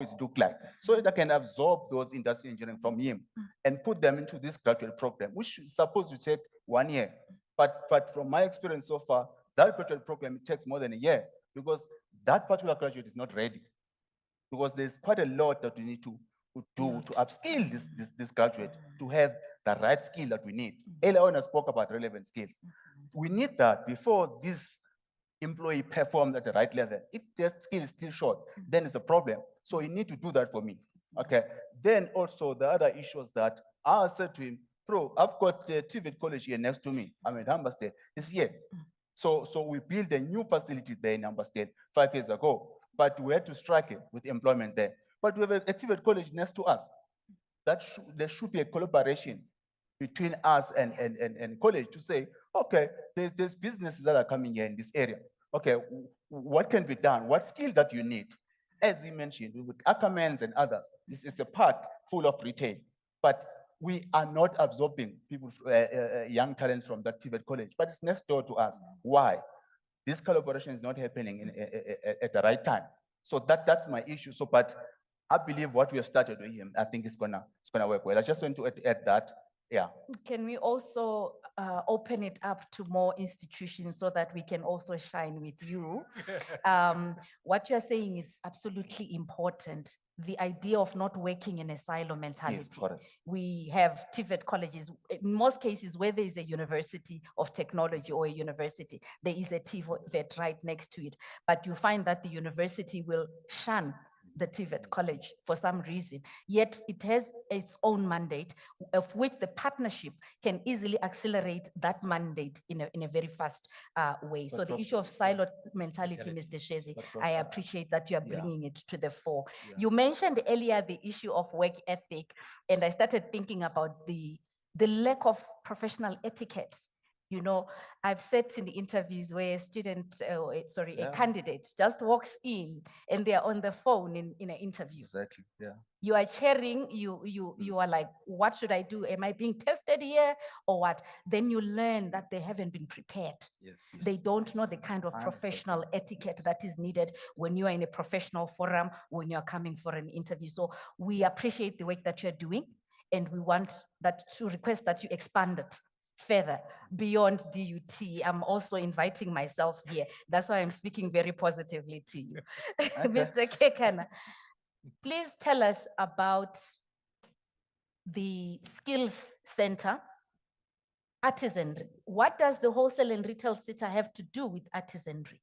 it look like, so that I can absorb those industry engineering from him and put them into this graduate program, which is supposed to take 1 year. But from my experience so far, that graduate program, it takes more than a year because that particular graduate is not ready. Because there's quite a lot that we need to do to upskill this graduate to have the right skill that we need. Earlier on, I spoke about relevant skills. We need that before this employee performs at the right level. If their skill is still short, then it's a problem. So you need to do that for me. Okay. Then also the other issue is that I said to him, bro, I've got the TVET college here next to me. I'm in Humbersdale this year. So we built a new facility there in Humbersdale 5 years ago, but we had to strike it with employment there. But we have a TVET college next to us. There should be a collaboration between us and college to say, okay, there's businesses that are coming here in this area. Okay, what can be done? What skill that you need? As he mentioned, with Ackermans and others, this is a park full of retail, but we are not absorbing people, young talents from that TVET college, but it's next door to us. Why? This collaboration is not happening at the right time. So that's my issue. So, but I believe what we have started with him, I think it's gonna work well. I just want to add that. Yeah. Can we also open it up to more institutions so that we can also shine with you? What you're saying is absolutely important. The idea of not working in a silo mentality. Yes, we have TVET colleges, in most cases where there is a university of technology or a university, there is a TVET right next to it. But you find that the university will shun the TVET college for some reason, yet it has its own mandate of which the partnership can easily accelerate that mandate in a very fast way. So the issue of siloed mentality, Mr. Shezi, I appreciate that you are bringing it to the fore. You mentioned earlier the issue of work ethic, and I started thinking about the lack of professional etiquette. You know, I've sat in the interviews where a student, a candidate just walks in and they're on the phone in an interview. Exactly, yeah. You are chairing, you are like, what should I do? Am I being tested here or what? Then you learn that they haven't been prepared. Yes. They don't know the kind of professional etiquette that is needed when you are in a professional forum, when you're coming for an interview. So we appreciate the work that you're doing, and we want that to request that you expand it further beyond DUT. I'm also inviting myself here. That's why I'm speaking very positively to you. Okay. Mr. Kekana, please tell us about the skills center, artisanry. What does the wholesale and retail SETA have to do with artisanry?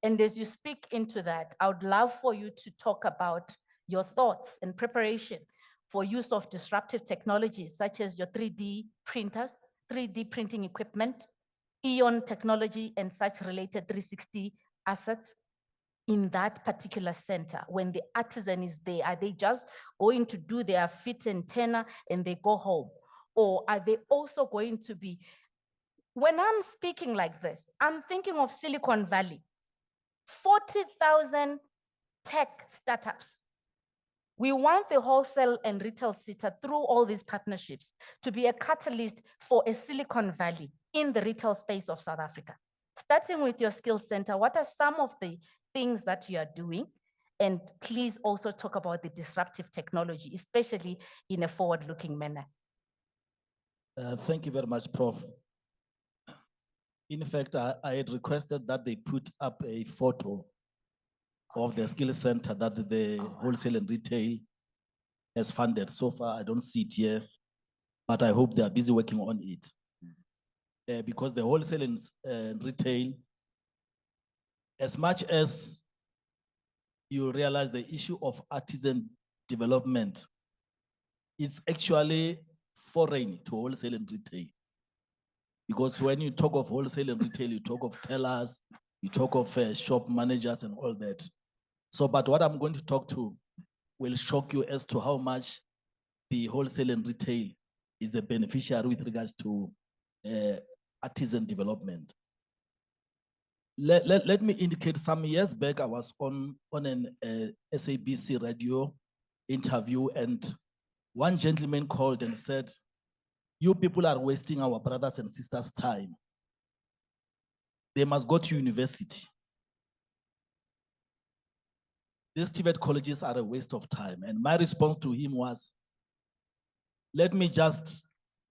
And as you speak into that, I would love for you to talk about your thoughts and preparation for use of disruptive technologies such as your 3D printers, 3D printing equipment, Eon technology, and such related 360 assets in that particular center. When the artisan is there, are they just going to do their fit and tenor and they go home? Or are they also going to be, when I'm speaking like this, I'm thinking of Silicon Valley, 40,000 tech startups. We want the wholesale and retail SETA through all these partnerships to be a catalyst for a Silicon Valley in the retail space of South Africa. Starting with your skills center, what are some of the things that you are doing? And please also talk about the disruptive technology, especially in a forward-looking manner. Thank you very much, Prof. In fact, I had requested that they put up a photo of the skill center that the wholesale and retail has funded. So far, I don't see it here, but I hope they are busy working on it. Because the wholesale and retail, as much as you realize the issue of artisan development, it's actually foreign to wholesale and retail. Because when you talk of wholesale and retail, you talk of tellers, you talk of shop managers and all that. So, but what I'm going to talk to will shock you as to how much the wholesale and retail is the beneficiary with regards to artisan development. Let me indicate, some years back, I was on an SABC radio interview, and one gentleman called and said, "You people are wasting our brothers and sisters' time. They must go to university." these TVET colleges are a waste of time. And my response to him was, let me just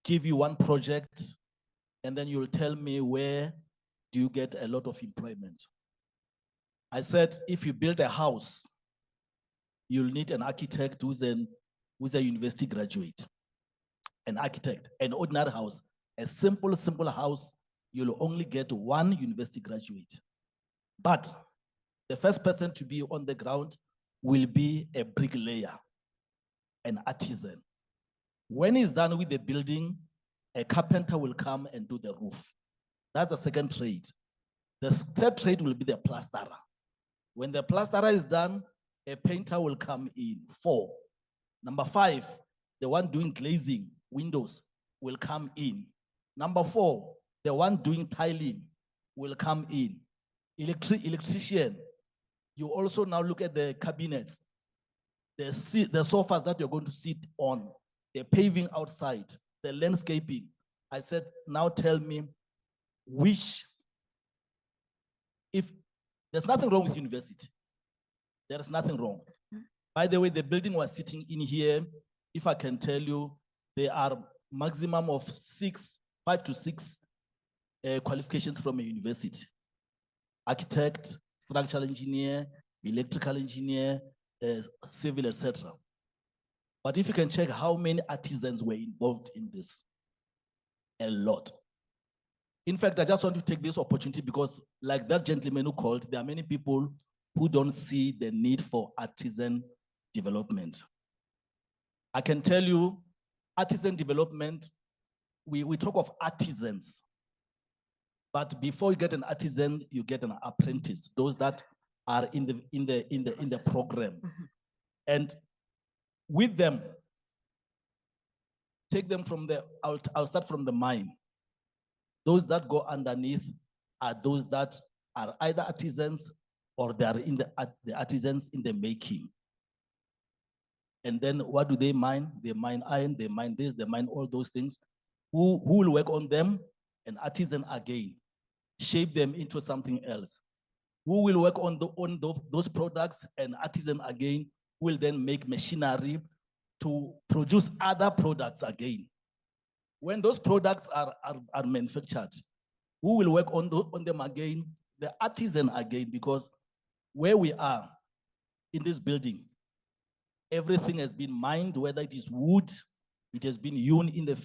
give you one project and then you'll tell me where do you get a lot of employment. I said, if you build a house, you'll need an architect who's a university graduate, an architect, an ordinary house, a simple house, you'll only get one university graduate. But the first person to be on the ground will be a bricklayer, an artisan. When he's done with the building, a carpenter will come and do the roof. That's the second trade. The third trade will be the plasterer. When the plasterer is done, a painter will come in. 4. Number 5, the one doing glazing, windows, will come in. Number 4, the one doing tiling will come in. Electrician, you also now look at the cabinets, the sofas that you're going to sit on, the paving outside, the landscaping. I said, now tell me if there's nothing wrong with university. There is nothing wrong. By the way, the building was sitting in here. If I can tell you, there are maximum of 5 to 6 qualifications from a university. Architect, structural engineer, electrical engineer, civil, etc. But if you can check how many artisans were involved in this, a lot. In fact, I just want to take this opportunity because like that gentleman who called, there are many people who don't see the need for artisan development. I can tell you, artisan development, we talk of artisans, but before you get an artisan, you get an apprentice, those that are in the program. And with them, take them from I'll start from the mine. Those that go underneath are those that are either artisans or they are the artisans in the making. And then what do they mine? They mine iron, they mine this, they mine all those things. Who will work on them? An artisan again, shape them into something else. Who will work on those products? An artisan again, who will then make machinery to produce other products again. When those products are manufactured, who will work on them again? The artisan again, because where we are in this building, everything has been mined, whether it is wood, it has been hewn in the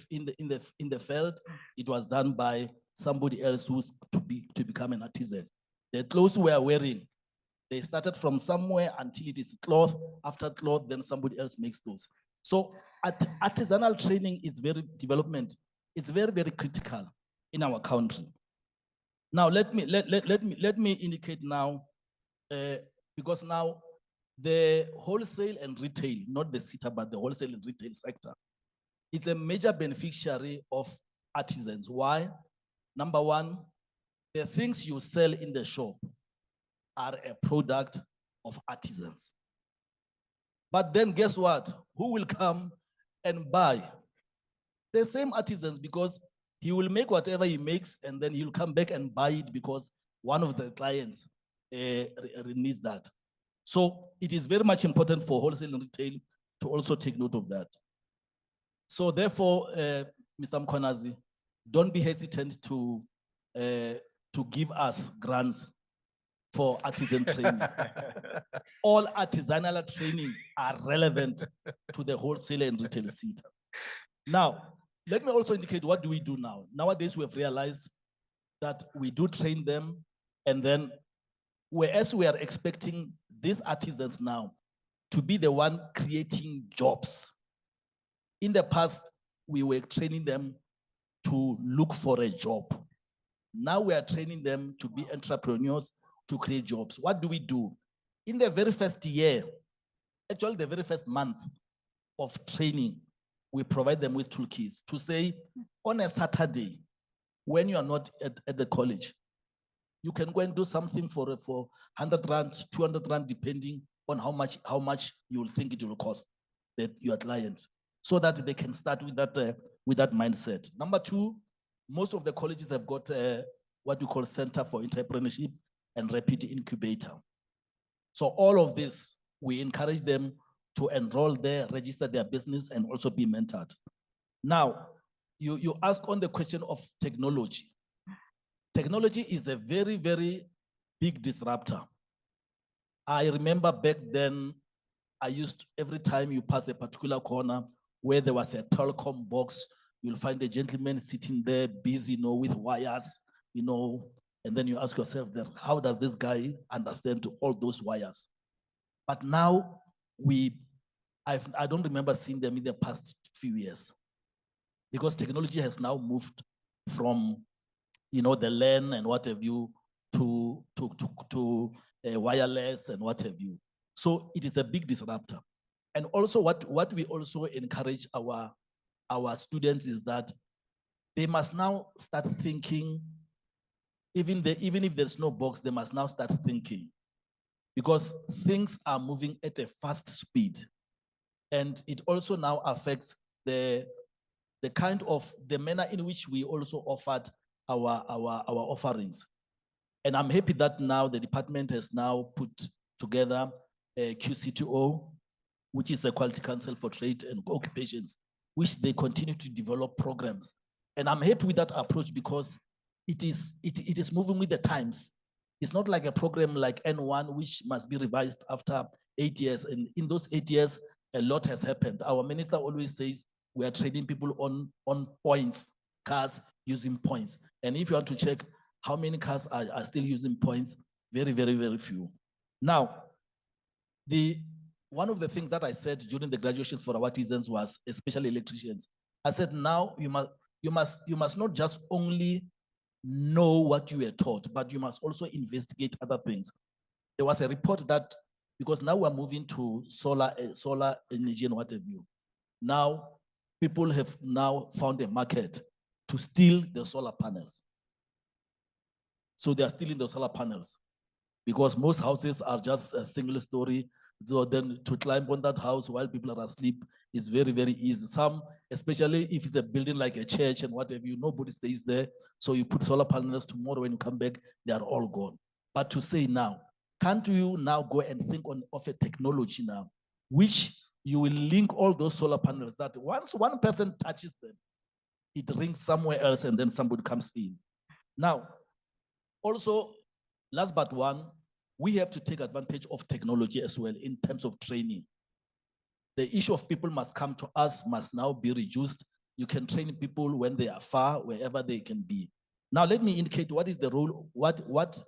field. It was done by somebody else who's to become an artisan. The clothes we are wearing, they started from somewhere until it is cloth. After cloth, then somebody else makes clothes. So artisanal training is it's very, very critical in our country. Now let me indicate now, because now the wholesale and retail, not the SETA, but the wholesale and retail sector, it's a major beneficiary of artisans. Why? Number 1, the things you sell in the shop are a product of artisans. But then guess what? Who will come and buy? The same artisans, because he will make whatever he makes and then he'll come back and buy it because one of the clients needs that. So it is very much important for wholesale and retail to also take note of that. So therefore, Mr. Mkhwanazi, don't be hesitant to give us grants for artisan training. All artisanal training are relevant to the wholesale and retail SETA. Now, let me also indicate what do we do now. Nowadays, we have realized that we do train them, and then whereas we are expecting these artisans now to be the one creating jobs. In the past, we were training them to look for a job. Now we are training them to be entrepreneurs, to create jobs. What do we do? In the very first year, actually the very first month of training, we provide them with toolkits to say, on a Saturday, when you are not at the college, you can go and do something for 100 rand, 200 rand, depending on how much you will think it will cost your client, so that they can start with that mindset. Number 2, most of the colleges have got what we call Center for Entrepreneurship and Rapid Incubator. So all of this we encourage them to enroll there, register their business, and also be mentored. Now, you ask on the question of technology. Technology is a very, very big disruptor. I remember back then, I used to, every time you pass a particular corner where there was a telecom box, you'll find a gentleman sitting there busy, with wires, and then you ask yourself that, how does this guy understand to all those wires? But now I don't remember seeing them in the past few years, because technology has now moved from, the LAN and what have you to wireless and what have you. So it is a big disruptor. And also what we also encourage our students is that they must now start thinking, even if there's no box, they must now start thinking, because things are moving at a fast speed. And it also now affects the manner in which we also offered our offerings. And I'm happy that now the department has now put together a QCTO, which is a Quality Council for Trade and Occupations, which they continue to develop programs. And I'm happy with that approach, because it is moving with the times. It's not like a program like N1, which must be revised after 8 years. And in those 8 years, a lot has happened. Our minister always says we are training people on points, cars using points. And if you want to check how many cars are still using points, very, very, very few. Now, one of the things that I said during the graduations for our artisans was, especially electricians, I said, now you must not just only know what you were taught, but you must also investigate other things. There was a report that, because now we're moving to solar energy and what have you. Now, people have now found a market to steal the solar panels. So they are stealing the solar panels, because most houses are just a single story. So then to climb on that house while people are asleep is very, very easy. Some, especially if it's a building like a church and whatever, nobody stays there. So you put solar panels, tomorrow when you come back, they are all gone. But to say now, can't you now go and think of a technology now, which you will link all those solar panels, that once one person touches them, it rings somewhere else and then somebody comes in. Now, also, last but one, we have to take advantage of technology as well in terms of training. The issue of people must come to us must now be reduced. You can train people when they are far, wherever they can be. Now, let me indicate what is the role, what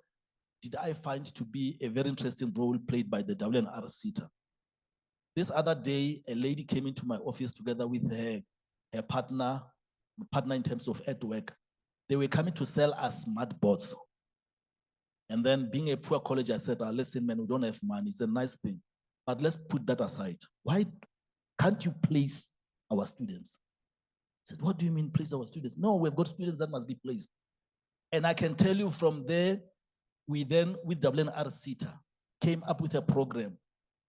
did I find to be a very interesting role played by the WNR SETA. This other day, a lady came into my office together with her partner in terms of at work. They were coming to sell us smart boards. And then, being a poor college, I said, listen, man, we don't have money. It's a nice thing, but let's put that aside. Why can't you place our students? I said, what do you mean place our students? No, we've got students that must be placed. And I can tell you from there, we then, with WNR SETA, came up with a program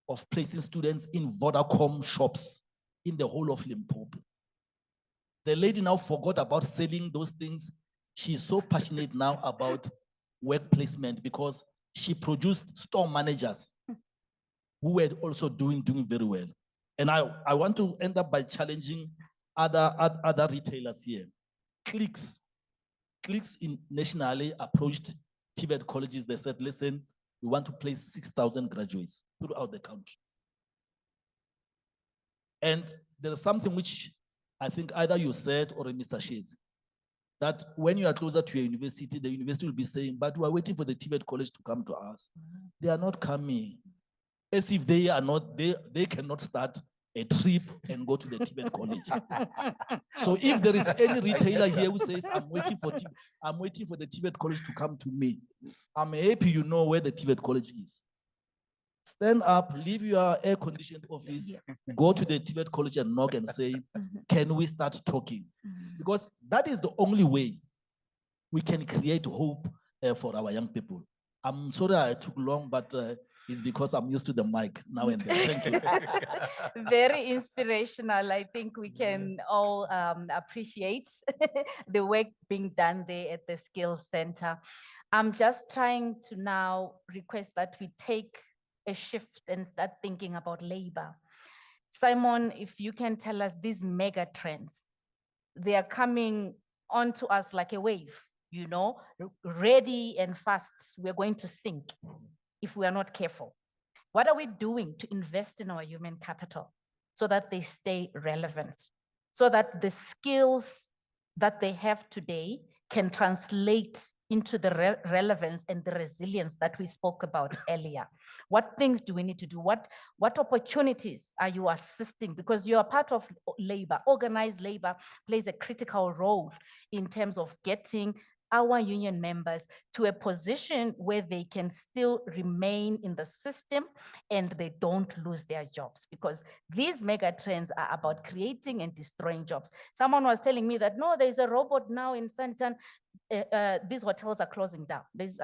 of placing students in Vodacom shops in the whole of Limpopo. The lady now forgot about selling those things. She's so passionate now about work placement, because she produced store managers who were also doing very well. And I want to end up by challenging other retailers here. Clicks nationally approached TVET colleges. They said, listen, we want to place 6,000 graduates throughout the country. And there is something which I think either you said or Mr. Shades, that when you are closer to your university, the university will be saying, but we are waiting for the TVET college to come to us. They are not coming. As if they are not, they cannot start a trip and go to the TVET college. So if there is any retailer here who says, I'm waiting for the TVET college to come to me, I'm happy you know where the TVET college is. Stand up, leave your air-conditioned office, go to the TVET college and knock and say, can we start talking? Because that is the only way we can create hope for our young people. I'm sorry I took long, but it's because I'm used to the mic now and then. Thank you. Very inspirational. I think we can all appreciate the work being done there at the Skills Center. I'm just trying to now request that we take a shift and start thinking about labor. Simon, if you can tell us these mega trends, they are coming onto us like a wave, you know, ready and fast. We're going to sink if we are not careful. What are we doing to invest in our human capital so that they stay relevant, so that the skills that they have today can translate into the relevance and the resilience that we spoke about earlier? What things do we need to do? What opportunities are you assisting? Because you are part of labor. Organized labor plays a critical role in terms of getting our union members to a position where they can still remain in the system and they don't lose their jobs, because these mega trends are about creating and destroying jobs. Someone was telling me that, no, there's a robot now in Santon. These hotels are closing down. There's,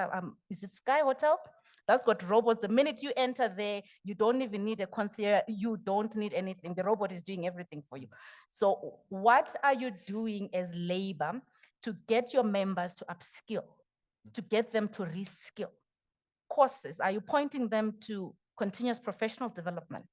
is it Sky Hotel? That's got robots. The minute you enter there, you don't even need a concierge. You don't need anything. The robot is doing everything for you. So what are you doing as labor to get your members to upskill, to get them to reskill? Courses, are you pointing them to continuous professional development?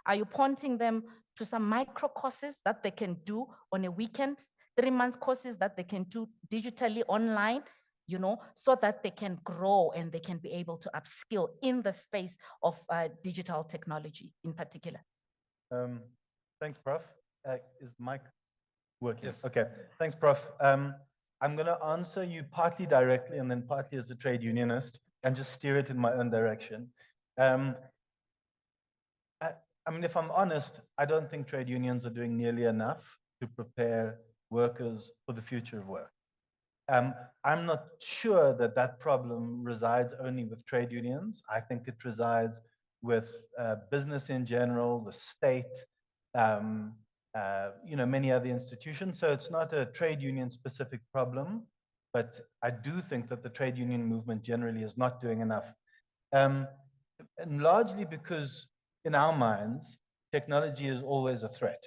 Are you pointing them to some micro courses that they can do on a weekend, 3 months courses that they can do digitally online, you know, so that they can grow and they can be able to upskill in the space of digital technology in particular? Thanks, Prof. Is the mic working? Yes. Okay, thanks, Prof. I'm going to answer you partly directly and then partly as a trade unionist and just steer it in my own direction. I mean, if I'm honest, I don't think trade unions are doing nearly enough to prepare workers for the future of work. I'm not sure that that problem resides only with trade unions. I think it resides with business in general, the state, you know, many other institutions. So it's not a trade union specific problem, but I do think that the trade union movement generally is not doing enough. And largely because in our minds, technology is always a threat.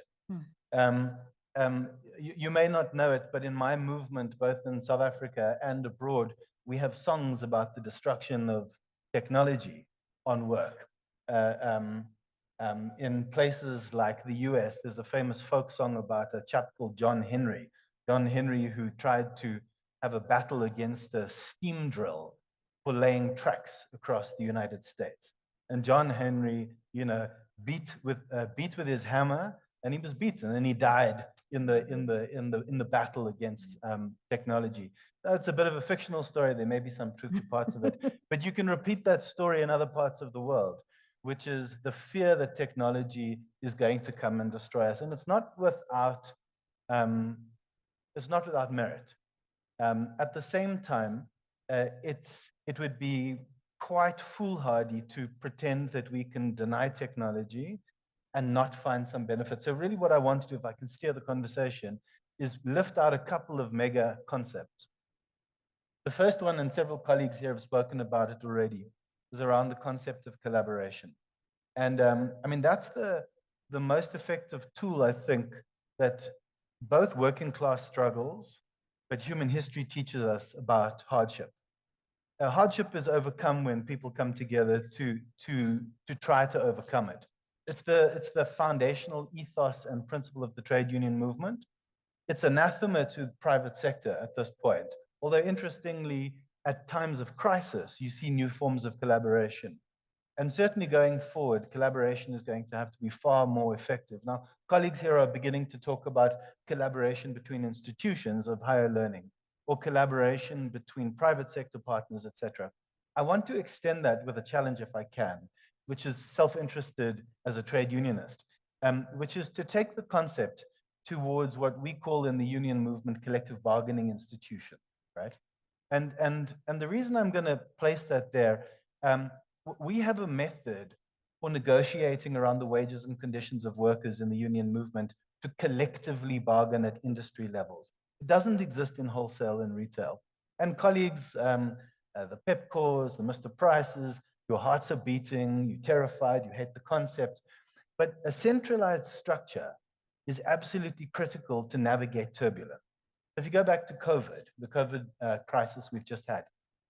You may not know it, but in my movement, both in South Africa and abroad, we have songs about the destruction of technology on work. In places like the US, there's a famous folk song about a chap called John Henry. John Henry, who tried to have a battle against a steam drill for laying tracks across the United States. And John Henry, you know, beat with his hammer, and he was beaten, and he died in the battle against technology. That's a bit of a fictional story. There may be some truth to parts of it, but you can repeat that story in other parts of the world, which is the fear that technology is going to come and destroy us. And it's not without merit. At the same time, it would be quite foolhardy to pretend that we can deny technology and not find some benefit. So really what I want to do, if I can steer the conversation, is lift out a couple of mega concepts. The first one, and several colleagues here have spoken about it already, is around the concept of collaboration. And I mean, that's the most effective tool, I think, that both working class struggles, but human history teaches us about hardship. Hardship is overcome when people come together to try to overcome it. It's the foundational ethos and principle of the trade union movement. It's anathema to the private sector at this point. Although interestingly, at times of crisis, you see new forms of collaboration. And certainly going forward, collaboration is going to have to be far more effective. Now, colleagues here are beginning to talk about collaboration between institutions of higher learning, or collaboration between private sector partners, etc. I want to extend that with a challenge if I can, which is self-interested as a trade unionist, which is to take the concept towards what we call in the union movement collective bargaining institution, right? And the reason I'm going to place that there, we have a method for negotiating around the wages and conditions of workers in the union movement to collectively bargain at industry levels. It doesn't exist in wholesale and retail. And colleagues, the Pepcors, the Mr. Prices, your hearts are beating, you're terrified, you hate the concept. But a centralized structure is absolutely critical to navigate turbulence. If you go back to COVID, the COVID crisis we've just had,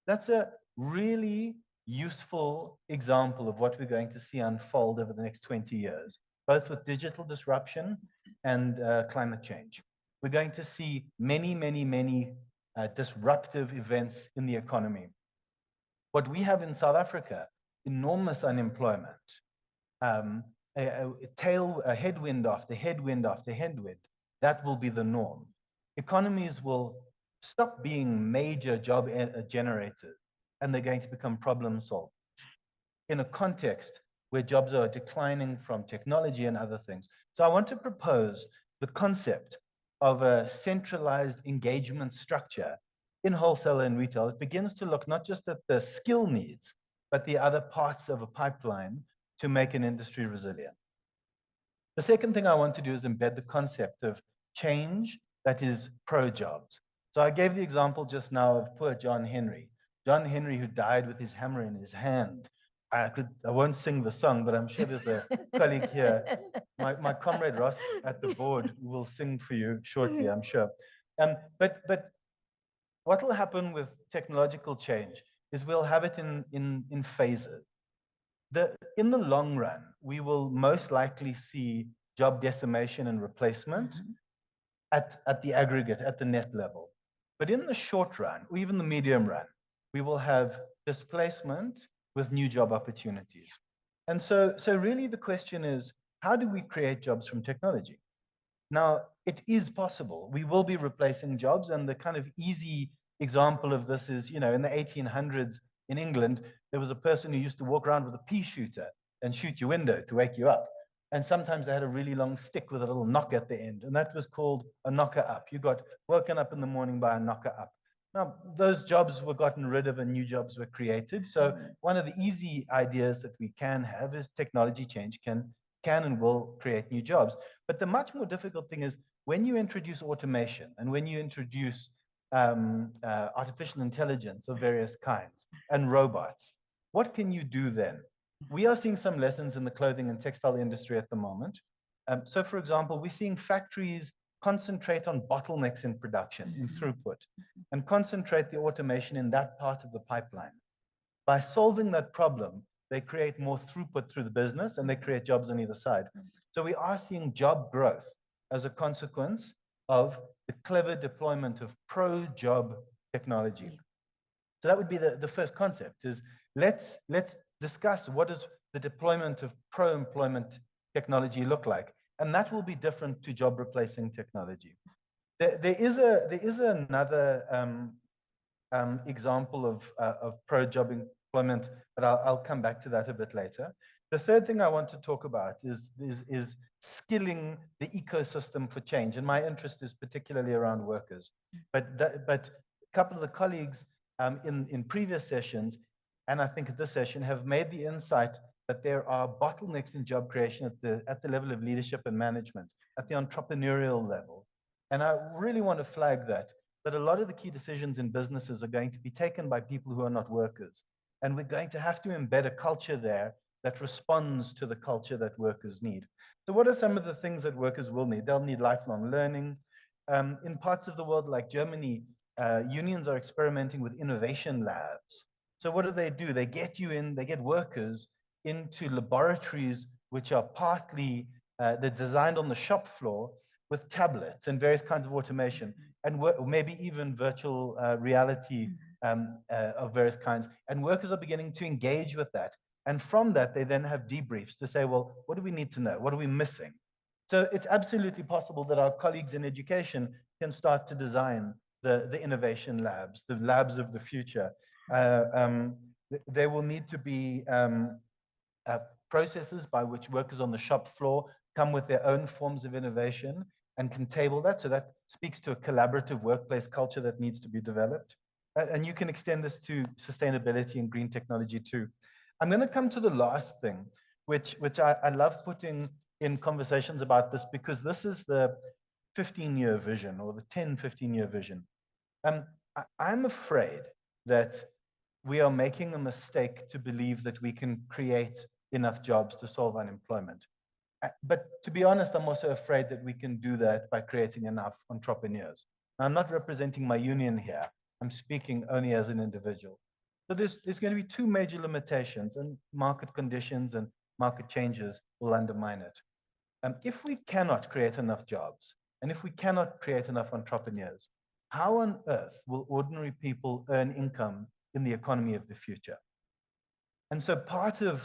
that's a really useful example of what we're going to see unfold over the next 20 years, both with digital disruption and climate change. We're going to see many, many, many disruptive events in the economy. What we have in South Africa, enormous unemployment, a headwind after headwind after headwind, that will be the norm. Economies will stop being major job generators, and they're going to become problem solvers in a context where jobs are declining from technology and other things. So I want to propose the concept of a centralized engagement structure in wholesale and retail. It begins to look not just at the skill needs, but the other parts of a pipeline to make an industry resilient. The second thing I want to do is embed the concept of change that is pro-jobs. So I gave the example just now of poor John Henry. John Henry, who died with his hammer in his hand. I won't sing the song, but I'm sure there's a colleague here. My comrade Ross at the board will sing for you shortly, I'm sure. But what will happen with technological change is we'll have it in phases. In the long run, we will most likely see job decimation and replacement at the aggregate, at the net level. But in the short run, or even the medium run, we will have displacement with new job opportunities. And so really the question is, how do we create jobs from technology? Now, it is possible. We will be replacing jobs, and the kind of easy example of this is, in the 1800s in England, there was a person who used to walk around with a pea shooter and shoot your window to wake you up. And sometimes they had a really long stick with a little knock at the end, and that was called a knocker up. You got woken up in the morning by a knocker up. Now, those jobs were gotten rid of and new jobs were created. So one of the easy ideas that we can have is technology change can and will create new jobs. But the much more difficult thing is when you introduce automation and when you introduce artificial intelligence of various kinds and robots, what can you do then? We are seeing some lessons in the clothing and textile industry at the moment. So for example, we're seeing factories concentrate on bottlenecks in production, in throughput, and concentrate the automation in that part of the pipeline. By solving that problem, they create more throughput through the business and they create jobs on either side. So we are seeing job growth as a consequence of the clever deployment of pro-job technology. So that would be the first concept, is let's discuss what does the deployment of pro-employment technology look like. And that will be different to job replacing technology. There is another example of pro-job employment, but I'll come back to that a bit later. The third thing I want to talk about is skilling the ecosystem for change. And my interest is particularly around workers. But a couple of the colleagues in previous sessions, and I think at this session, have made the insight that there are bottlenecks in job creation at the level of leadership and management, at the entrepreneurial level. And I really want to flag that a lot of the key decisions in businesses are going to be taken by people who are not workers. And we're going to have to embed a culture there that responds to the culture that workers need. So what are some of the things that workers will need? They'll need lifelong learning. In parts of the world like Germany, unions are experimenting with innovation labs. So what do? They get workers into laboratories which are partly, they're designed on the shop floor with tablets and various kinds of automation, and maybe even virtual reality of various kinds. And workers are beginning to engage with that. And from that, they then have debriefs to say, well, what do we need to know? What are we missing? So it's absolutely possible that our colleagues in education can start to design the innovation labs, the labs of the future. There will need to be processes by which workers on the shop floor come with their own forms of innovation and can table that. So that speaks to a collaborative workplace culture that needs to be developed. And you can extend this to sustainability and green technology too. I'm going to come to the last thing, which I love putting in conversations about this, because this is the 15-year vision or the 10-15-year vision. I'm afraid that we are making a mistake to believe that we can create enough jobs to solve unemployment. But to be honest, I'm also afraid that we can do that by creating enough entrepreneurs. Now, I'm not representing my union here. I'm speaking only as an individual. So there's going to be two major limitations, and market conditions and market changes will undermine it. If we cannot create enough jobs, and if we cannot create enough entrepreneurs, how on earth will ordinary people earn income in the economy of the future? And so part of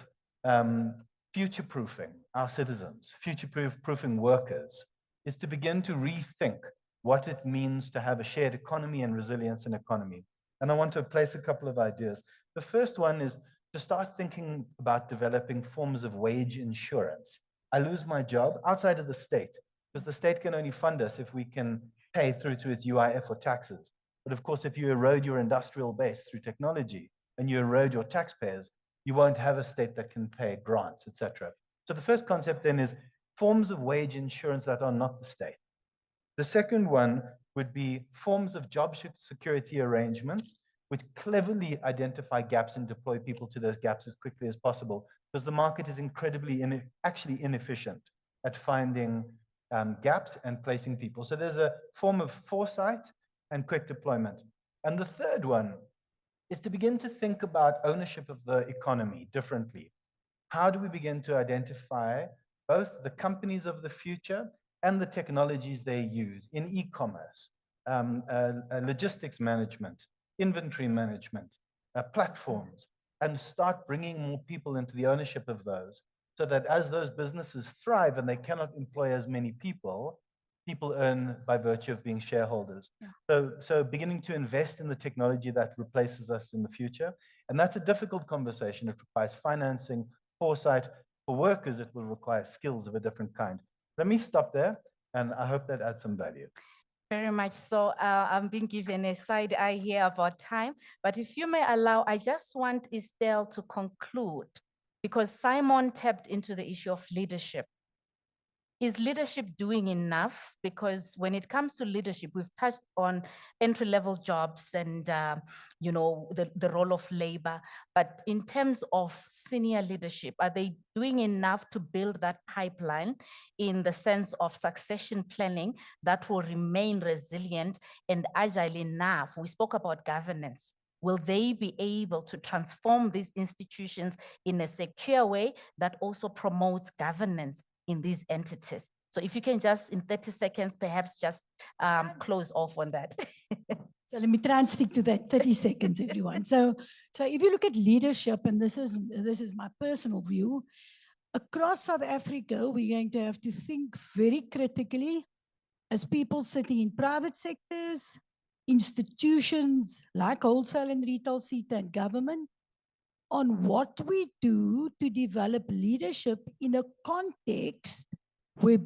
future-proofing our citizens, future-proofing workers, is to begin to rethink what it means to have a shared economy and resilience in economy. And I want to place a couple of ideas. The first one is to start thinking about developing forms of wage insurance. I lose my job outside of the state, because the state can only fund us if we can pay through to its UIF or taxes. But of course, if you erode your industrial base through technology and you erode your taxpayers, you won't have a state that can pay grants, etc. So the first concept then is forms of wage insurance that are not the state. The second one would be forms of job security arrangements, which cleverly identify gaps and deploy people to those gaps as quickly as possible, because the market is incredibly, actually inefficient at finding gaps and placing people. So there's a form of foresight and quick deployment. And the third one is to begin to think about ownership of the economy differently. How do we begin to identify both the companies of the future and the technologies they use in e-commerce, logistics management, inventory management, platforms, and start bringing more people into the ownership of those, so that as those businesses thrive and they cannot employ as many people, people earn by virtue of being shareholders. Yeah. So beginning to invest in the technology that replaces us in the future. And that's a difficult conversation. It requires financing, foresight. For workers, it will require skills of a different kind. Let me stop there, and I hope that adds some value. Very much so. I'm being given a side eye here about time, but if you may allow, I just want Estelle to conclude, because Simon tapped into the issue of leadership. Is leadership doing enough? Because when it comes to leadership, we've touched on entry-level jobs and you know, the role of labor. But in terms of senior leadership, are they doing enough to build that pipeline in the sense of succession planning that will remain resilient and agile enough? We spoke about governance. Will they be able to transform these institutions in a secure way that also promotes governance in these entities? So if you can just in 30 seconds, perhaps just close off on that. So let me try and stick to that 30 seconds, everyone. So if you look at leadership, and this is my personal view, across South Africa, we're going to have to think very critically as people sitting in private sectors, institutions like wholesale and retail, SETA, and government, on what we do to develop leadership in a context where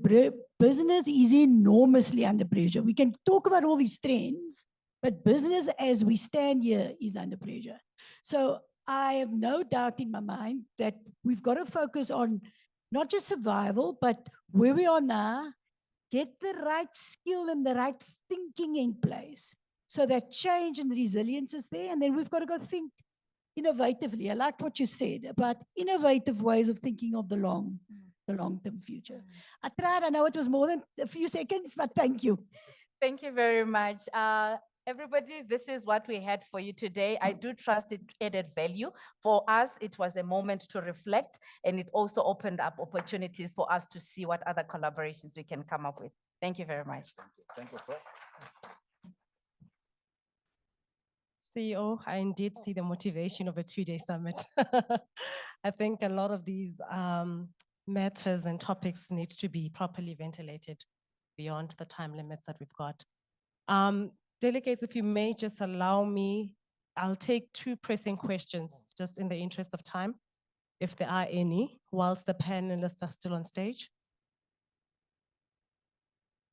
business is enormously under pressure. We can talk about all these trends, but business as we stand here is under pressure. So I have no doubt in my mind that we've got to focus on not just survival, but where we are now, get the right skill and the right thinking in place so that change and resilience is there. And then we've got to go think innovatively. I like what you said about innovative ways of thinking of the long-term future. I tried, I know it was more than a few seconds, but thank you. Thank you very much. Everybody, this is what we had for you today. I do trust it added value. For us, it was a moment to reflect, and it also opened up opportunities for us to see what other collaborations we can come up with. Thank you very much. Thank you, Prof. CEO, I indeed see the motivation of a 2-day summit. I think a lot of these matters and topics need to be properly ventilated beyond the time limits that we've got. Delegates, if you may just allow me, I'll take 2 pressing questions just in the interest of time, if there are any, whilst the panelists are still on stage.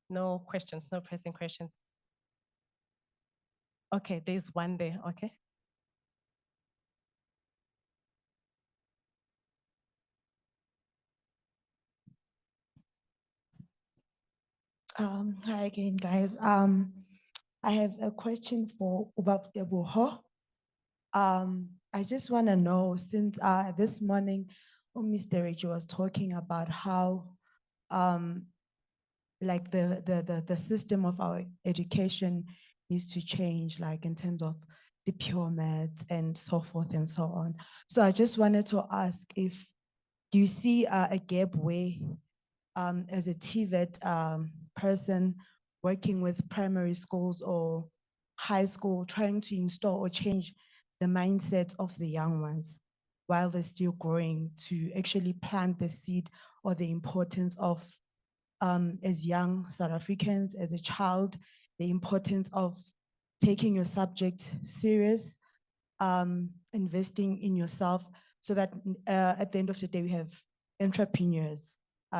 No questions, no pressing questions. Okay, there's one there, okay. Hi again, guys. I have a question for Ubabtebuho. I just want to know, since this morning, Mr. Reggie was talking about how like the system of our education needs to change, like in terms of the pure maths and so forth and so on. So I just wanted to ask if, do you see a gap where as a TVET person working with primary schools or high school, trying to install or change the mindset of the young ones while they're still growing, to actually plant the seed or the importance of, as young South Africans, as a child, the importance of taking your subject serious, investing in yourself, so that at the end of the day, we have entrepreneurs,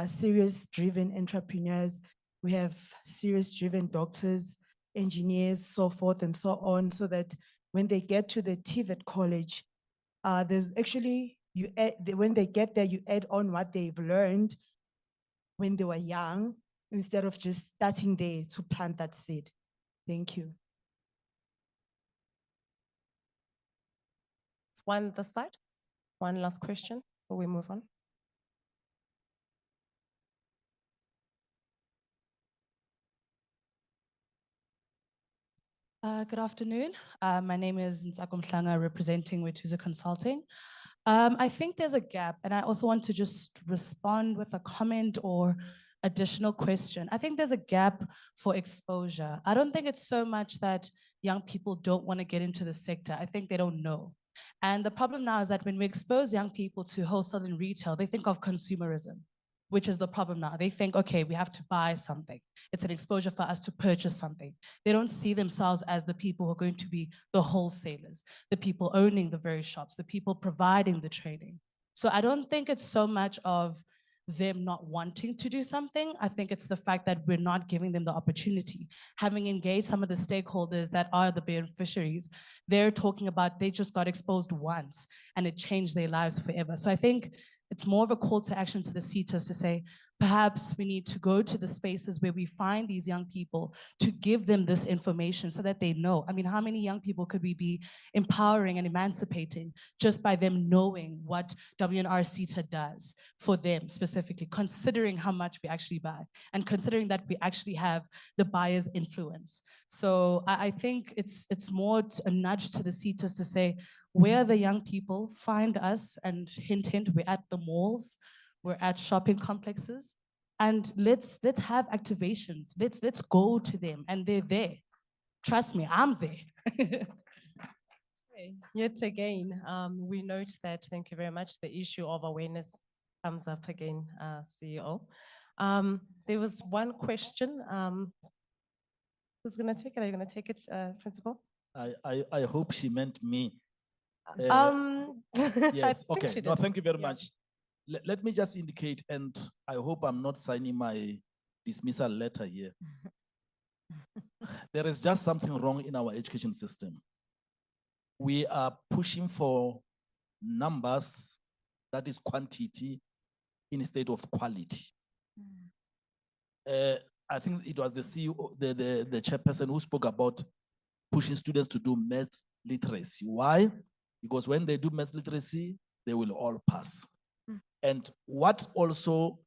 serious driven entrepreneurs. We have serious driven doctors, engineers, so forth and so on, so that when they get to the TVET college, there's actually, when they get there, you add on what they've learned when they were young, instead of just starting there to plant that seed. Thank you. One this side. One last question before we move on. Good afternoon. My name is Nsako Mhlanga, representing Wethuza Consulting. I think there's a gap, and I also want to just respond with a comment or additional question. I think there's a gap for exposure. I don't think it's so much that young people don't want to get into the sector. I think they don't know. And the problem now is that when we expose young people to wholesale and retail, they think of consumerism, which is the problem now. They think, okay, we have to buy something. It's an exposure for us to purchase something. They don't see themselves as the people who are going to be the wholesalers, the people owning the very shops, the people providing the training. So I don't think it's so much of them not wanting to do something. I think it's the fact that we're not giving them the opportunity. Having engaged some of the stakeholders that are the beneficiaries, they're talking about they just got exposed once and it changed their lives forever. So I think it's more of a call to action to the SETAs to say, perhaps we need to go to the spaces where we find these young people to give them this information so that they know. I mean, how many young people could we be empowering and emancipating just by them knowing what WNR SETA does for them specifically, considering how much we actually buy and considering that we actually have the buyer's influence. So I think it's more a nudge to the SETAs to say, where the young people find us, and hint, hint, we're at the malls, we're at shopping complexes, and let's have activations. Let's go to them, and they're there. Trust me, I'm there. Yet again, we note that, thank you very much, the issue of awareness comes up again, CEO. There was one question. Who's gonna take it? Are you gonna take it, Principal? I hope she meant me. I Yes, think okay. she No, did. thank you very Yeah. much. Let me just indicate, and I hope I'm not signing my dismissal letter here. There is just something wrong in our education system. We are pushing for numbers, that is quantity, instead of quality. I think it was the CEO, the chairperson who spoke about pushing students to do maths literacy. Why? Because when they do maths literacy, they will all pass. And what also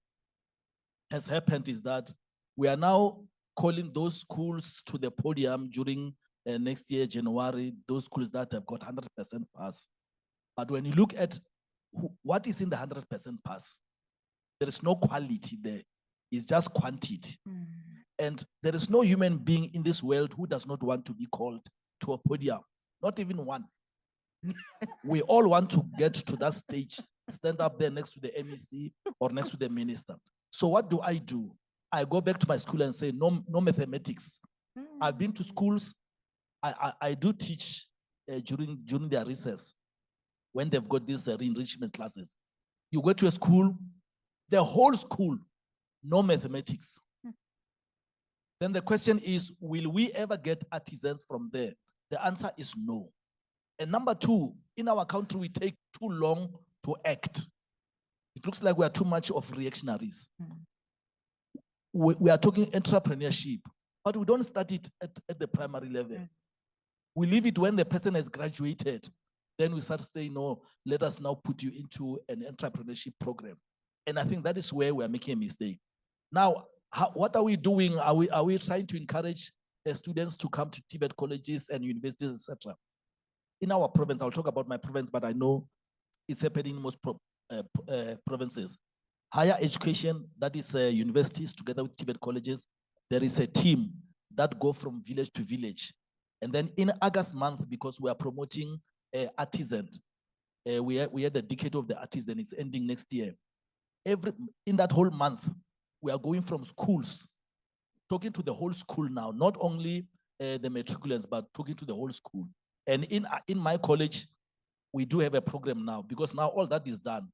has happened is that we are now calling those schools to the podium during next year, January, those schools that have got 100% pass. But when you look at what is in the 100% pass, there is no quality there. It's just quantity. And there is no human being in this world who does not want to be called to a podium, not even one. We all want to get to that stage, stand up there next to the MEC or next to the minister. So what do? I go back to my school and say, no mathematics. I've been to schools. I do teach during their recess when they've got these enrichment classes. You go to a school, the whole school, no mathematics. Then the question is, will we ever get artisans from there? The answer is no. And number two, in our country, we take too long to act. It looks like we are too much of reactionaries. We are talking entrepreneurship, but we don't start it at the primary level. We leave it when the person has graduated. Then we start saying, no, let us now put you into an entrepreneurship program. And I think that is where we are making a mistake. Now, what are we doing? Are we trying to encourage students to come to TVET colleges and universities, etc.? in our province, I'll talk about my province, but I know it's happening in most provinces. Higher education, that is universities together with Tibet colleges, there is a team that go from village to village. And then in August month, because we are promoting artisan, we had the decade of the artisan, it's ending next year. In that whole month, we are going from schools, talking to the whole school now, not only the matriculants, but talking to the whole school. And in my college, we do have a program now, because now all that is done.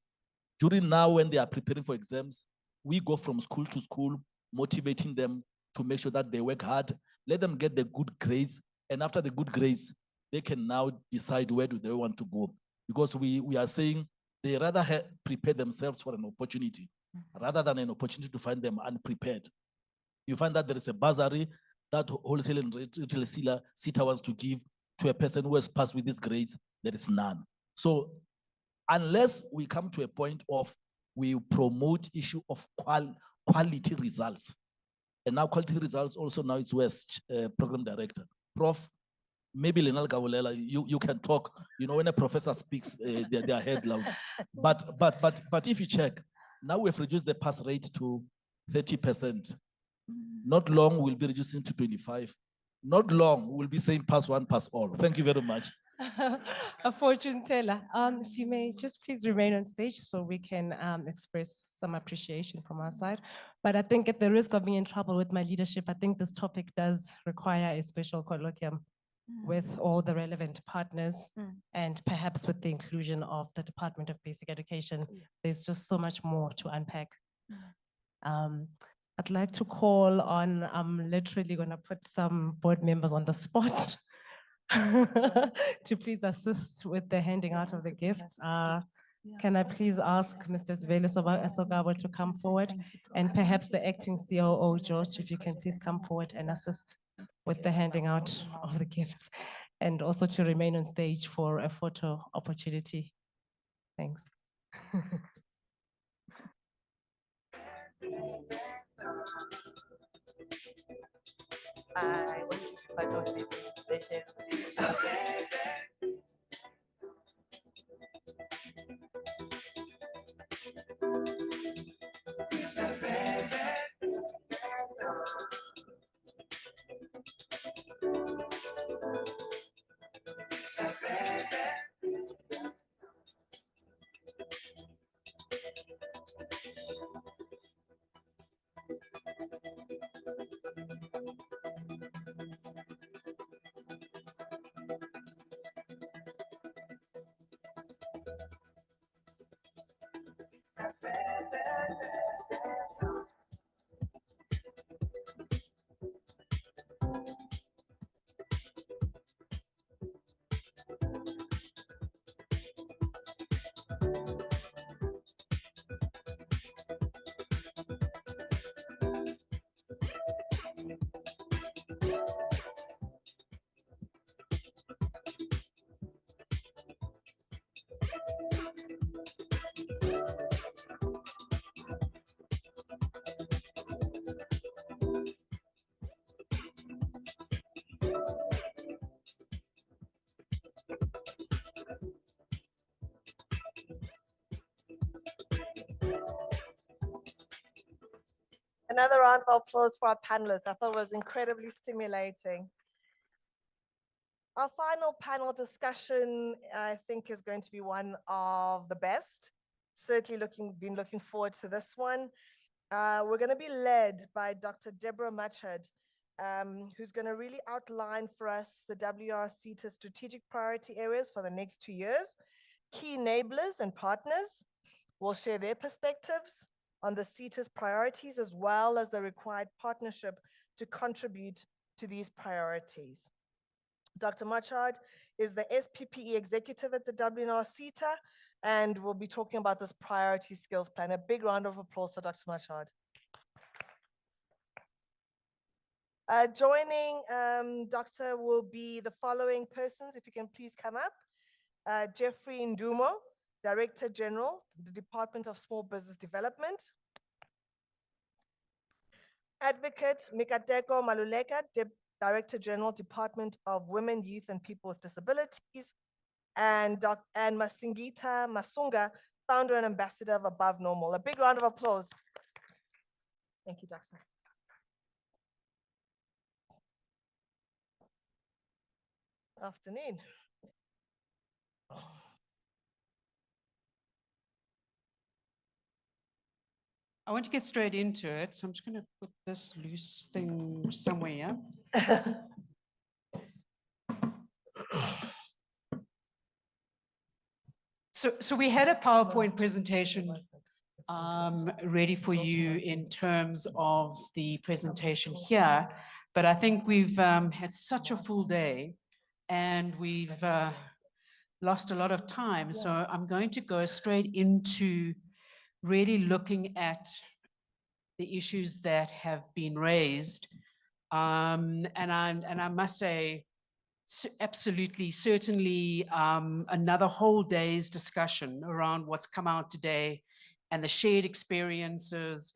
During now, when they are preparing for exams, we go from school to school, motivating them to make sure that they work hard, let them get the good grades, and after the good grades, they can now decide where do they want to go. Because we are saying they rather prepare themselves for an opportunity, rather than an opportunity to find them unprepared. You find that there is a bursary that wholesale and retail sealer SETA wants to give to a person who has passed with these grades, there is none. So unless we come to a point of we promote issue of quality results, and now quality results also now it's West program director. Prof, maybe Lenal Gawolela, you can talk, you know, when a professor speaks, their head loud. But if you check, now we've reduced the pass rate to 30%. Not long, we'll be reducing to 25. Not long, we'll be saying pass one, pass all. Thank you very much. A fortune teller. If you may just please remain on stage so we can express some appreciation from our side. But I think at the risk of being in trouble with my leadership, I think this topic does require a special colloquium with all the relevant partners and perhaps with the inclusion of the Department of Basic Education. There's just so much more to unpack. I'd like to call on, I'm literally gonna put some board members on the spot to please assist with the handing out of the gifts. Can I please ask Mr. Zvele Esogabo to come forward, and perhaps the acting COO, George, if you can please come forward and assist with the handing out of the gifts, and also to remain on stage for a photo opportunity. Thanks. I want to be part of this session. Another round of applause for our panelists. I thought it was incredibly stimulating. Our final panel discussion, I think, is going to be one of the best. Certainly been looking forward to this one. We're going to be led by Dr. Deborah Machad, who's going to really outline for us the WR-SETA strategic priority areas for the next 2 years. Key enablers and partners will share their perspectives on the SETA's priorities, as well as the required partnership to contribute to these priorities. Dr. Machad is the SPPE executive at the WR-SETA, and we'll be talking about this priority skills plan. A big round of applause for Dr. Machad. Joining Doctor will be the following persons, if you can please come up. Jeffrey Ndumo, Director General, the Department of Small Business Development. Advocate Mikateko Maluleka, Director General, Department of Women, Youth and People with Disabilities. and Masingita Masunga, founder and ambassador of Above Normal. A big round of applause. Thank you, Doctor. Afternoon. I want to get straight into it, so I'm just going to put this loose thing somewhere. So we had a PowerPoint presentation ready for you in terms of the presentation here, but I think we've had such a full day and we've lost a lot of time. So I'm going to go straight into really looking at the issues that have been raised. And I must say, absolutely, certainly another whole day's discussion around what's come out today and the shared experiences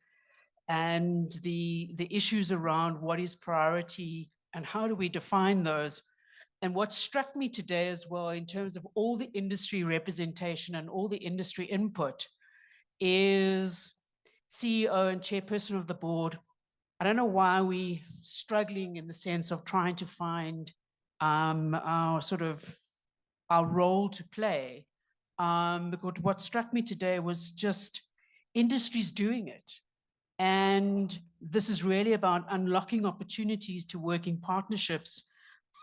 and the issues around what is priority and how do we define those. And what struck me today as well, in terms of all the industry representation and all the industry input, is CEO and chairperson of the board. I don't know why we struggling in the sense of trying to find our role to play. Because what struck me today was just industries doing it. And this is really about unlocking opportunities to work in partnerships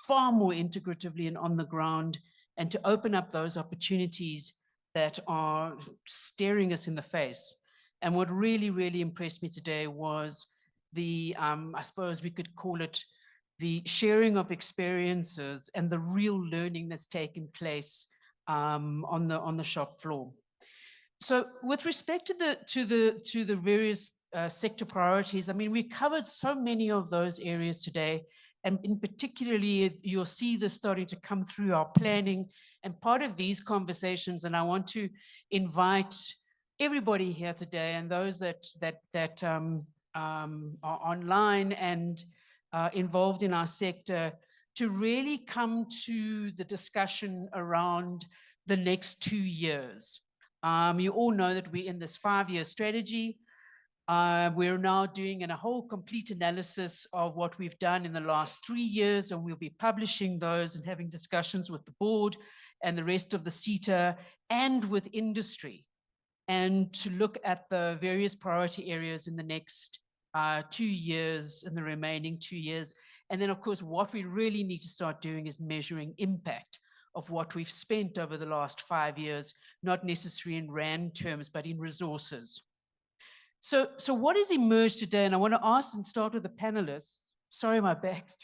far more integratively and on the ground, and to open up those opportunities that are staring us in the face. And what really, really impressed me today was the, I suppose we could call it the sharing of experiences and the real learning that's taken place on the shop floor. So with respect to the various sector priorities, I mean, we covered so many of those areas today, and in particularly, you'll see this starting to come through our planning and part of these conversations. And I want to invite everybody here today and those that are online and involved in our sector to really come to the discussion around the next 2 years. You all know that we're in this 5-year strategy. We're now doing a whole complete analysis of what we've done in the last 3 years, and we'll be publishing those and having discussions with the board and the rest of the SETA and with industry, and to look at the various priority areas in the next 2 years and the remaining 2 years. And then, of course, what we really need to start doing is measuring impact of what we've spent over the last 5 years, not necessarily in rand terms, but in resources. So what has emerged today, and I want to ask and start with the panelists. Sorry, my back's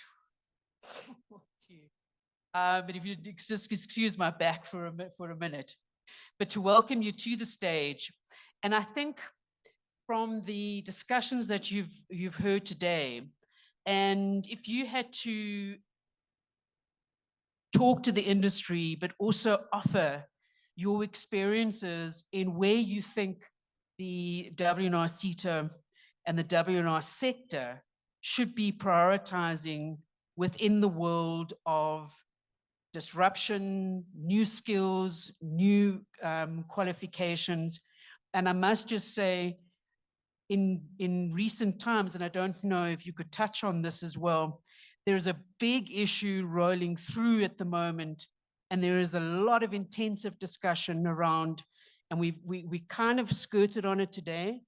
but if you just excuse my back for a minute, but to welcome you to the stage. And I think from the discussions that you've heard today, and if you had to talk to the industry, but also offer your experiences in where you think the WNR SETA and the WNR sector should be prioritizing within the world of disruption, new skills, new qualifications. And I must just say, in recent times, and I don't know if you could touch on this as well, there's a big issue rolling through at the moment, and there is a lot of intensive discussion around, and we kind of skirted on it today,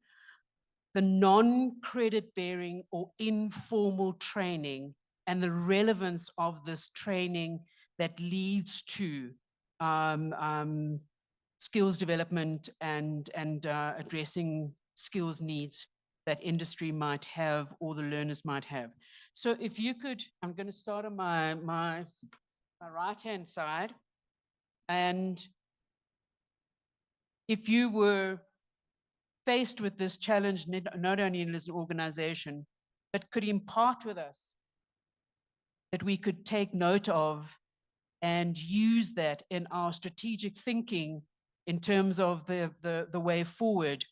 the non-credit bearing or informal training and the relevance of this training that leads to skills development and addressing skills needs that industry might have or the learners might have. So if you could, I'm going to start on my right-hand side. And if you were faced with this challenge, not only as an organization, but could impart with us that we could take note of and use that in our strategic thinking in terms of the way forward,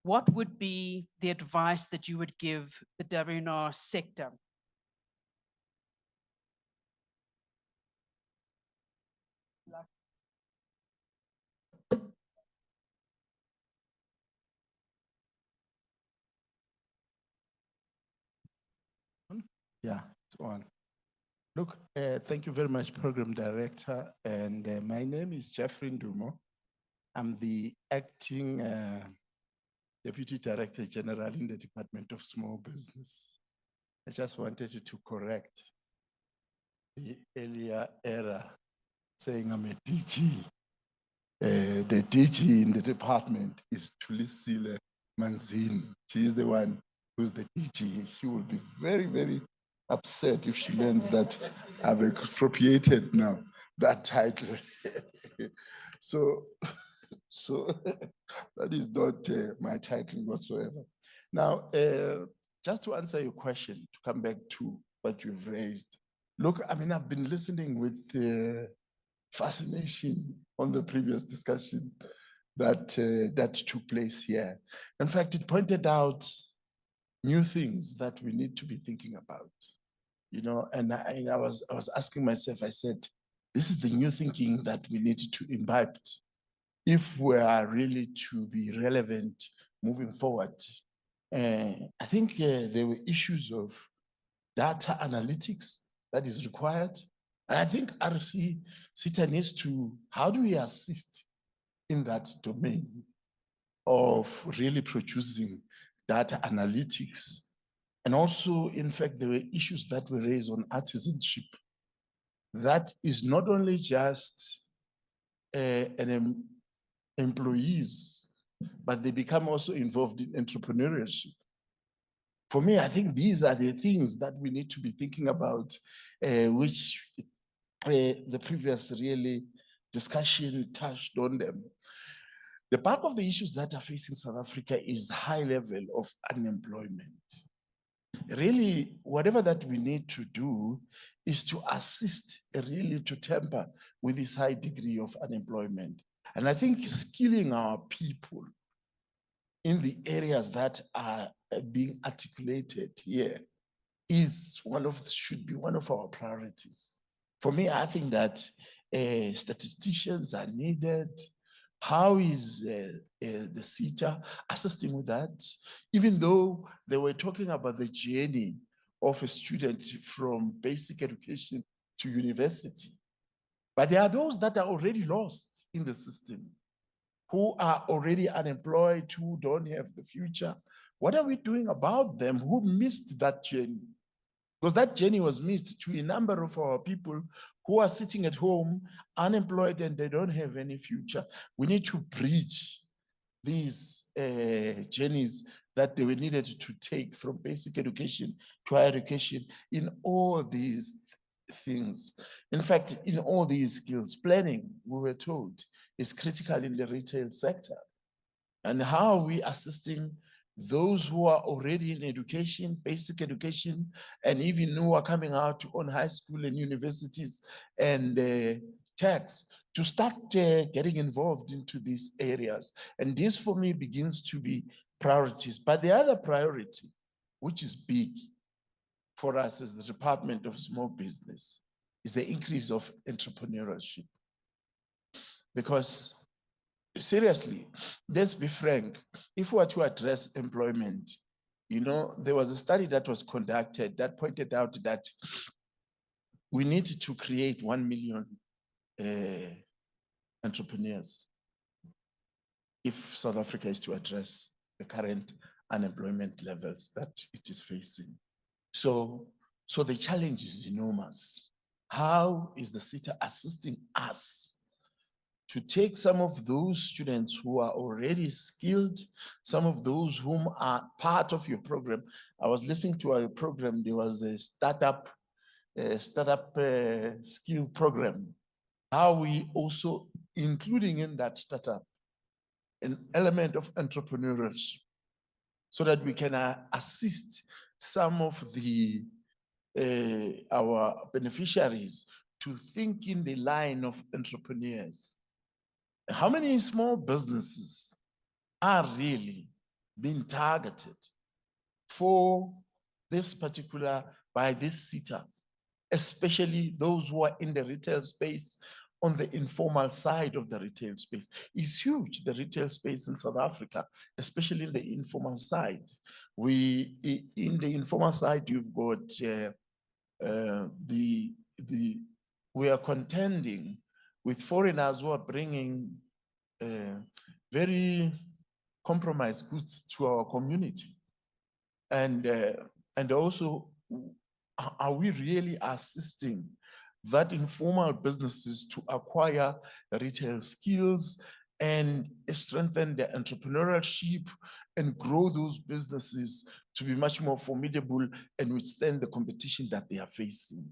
what would be the advice that you would give the WNR sector? Yeah, it's on. Look, thank you very much, Program Director. And my name is Jeffrey Ndumo. I'm the acting Deputy Director General in the Department of Small Business. I just wanted to correct the earlier error saying I'm a DG. The DG in the department is Tulisile Manzini. She is the one who's the DG. She will be very, very upset if she learns that I've appropriated now that title. so that is not my title whatsoever. Now, just to answer your question, to come back to what you've raised. Look, I mean, I've been listening with fascination on the previous discussion that that took place here. In fact, it pointed out new things that we need to be thinking about. You know, and I was asking myself, I said, this is the new thinking that we need to imbibe if we are really to be relevant moving forward. I think there were issues of data analytics that is required. And I think SETA needs to, how do we assist in that domain of really producing data analytics? And also, in fact, there were issues that were raised on artisanship. That is not only just employees, but they become also involved in entrepreneurship. For me, I think these are the things that we need to be thinking about, which the previous really discussion touched on them. The part of the issues that are facing South Africa is the high level of unemployment. Really, whatever that we need to do is to assist really to temper with this high degree of unemployment. And I think skilling our people in the areas that are being articulated here is should be one of our priorities. For me, I think that statisticians are needed. How is the SETA assisting with that? Even though they were talking about the journey of a student from basic education to university. But there are those that are already lost in the system, who are already unemployed, who don't have the future. What are we doing about them who missed that journey? Because that journey was missed to a number of our people who are sitting at home, unemployed, and they don't have any future. We need to bridge these journeys that they were needed to take from basic education to higher education in all these things. In fact, in all these skills, planning, we were told, is critical in the retail sector. And how are we assisting those who are already in education, basic education, and even who are coming out on high school and universities and techs to start getting involved into these areas. And this for me begins to be priorities. But the other priority, which is big for us as the Department of Small Business, is the increase of entrepreneurship. Because seriously, let's be frank, if we were to address employment, you know, there was a study that was conducted that pointed out that we need to create 1 million entrepreneurs if South Africa is to address the current unemployment levels that it is facing. So the challenge is enormous. How is the SETA assisting us to take some of those students who are already skilled, some of those whom are part of your program? I was listening to a program, there was a startup skill program. How we also, including in that startup, an element of entrepreneurship so that we can assist some of the our beneficiaries to think in the line of entrepreneurs. How many small businesses are really being targeted for this particular, by this SETA, especially those who are in the retail space, on the informal side of the retail space? It's huge, the retail space in South Africa, especially in the informal side. In the informal side, you've got we are contending with foreigners who are bringing very compromised goods to our community. And also, are we really assisting that informal businesses to acquire retail skills and strengthen their entrepreneurship and grow those businesses to be much more formidable and withstand the competition that they are facing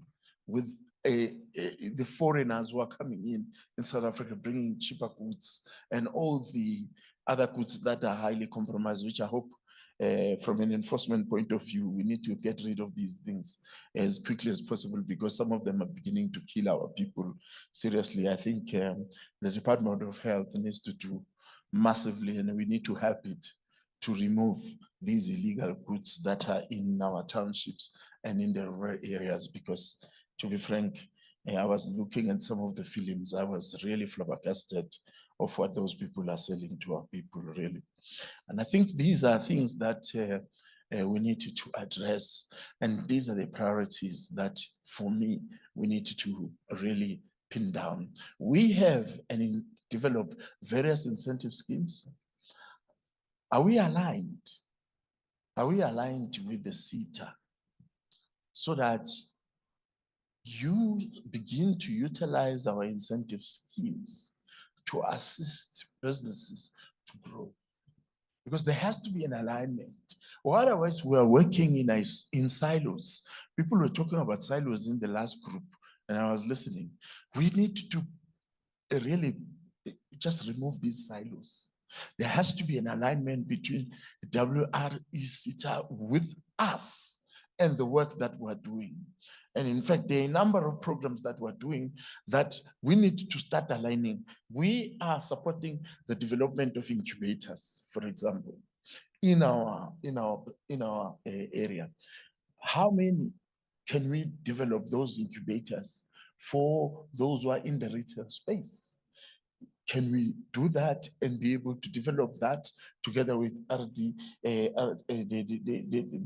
with the foreigners who are coming in South Africa, bringing cheaper goods and all the other goods that are highly compromised, which I hope from an enforcement point of view, we need to get rid of these things as quickly as possible because some of them are beginning to kill our people. Seriously, I think the Department of Health needs to do massively, and we need to help it to remove these illegal goods that are in our townships and in the rural areas. Because, to be frank, I was looking at some of the films, I was really flabbergasted of what those people are selling to our people, really. And I think these are things that we need to address. And these are the priorities that, for me, we need to really pin down. We have developed various incentive schemes. Are we aligned? Are we aligned with the SETA so that you begin to utilize our incentive schemes to assist businesses to grow? Because there has to be an alignment, or otherwise we are working in silos. People were talking about silos in the last group, and I was listening. We need to really just remove these silos. There has to be an alignment between WRE SETA with us and the work that we're doing. And in fact, there are a number of programs that we're doing that we need to start aligning. We are supporting the development of incubators, for example, in our area. How many can we develop those incubators for those who are in the retail space? Can we do that and be able to develop that together with the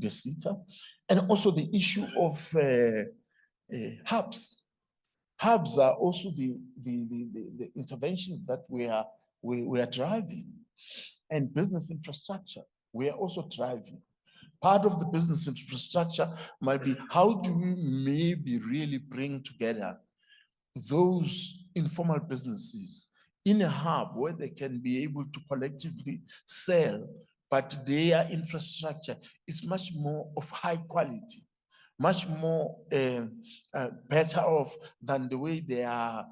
SETA? And also the issue of hubs. Hubs are also the interventions that we are driving, and business infrastructure we are also driving. Part of the business infrastructure might be how do we maybe really bring together those informal businesses in a hub where they can be able to collectively sell, but their infrastructure is much more of high quality, much more better off than the way they are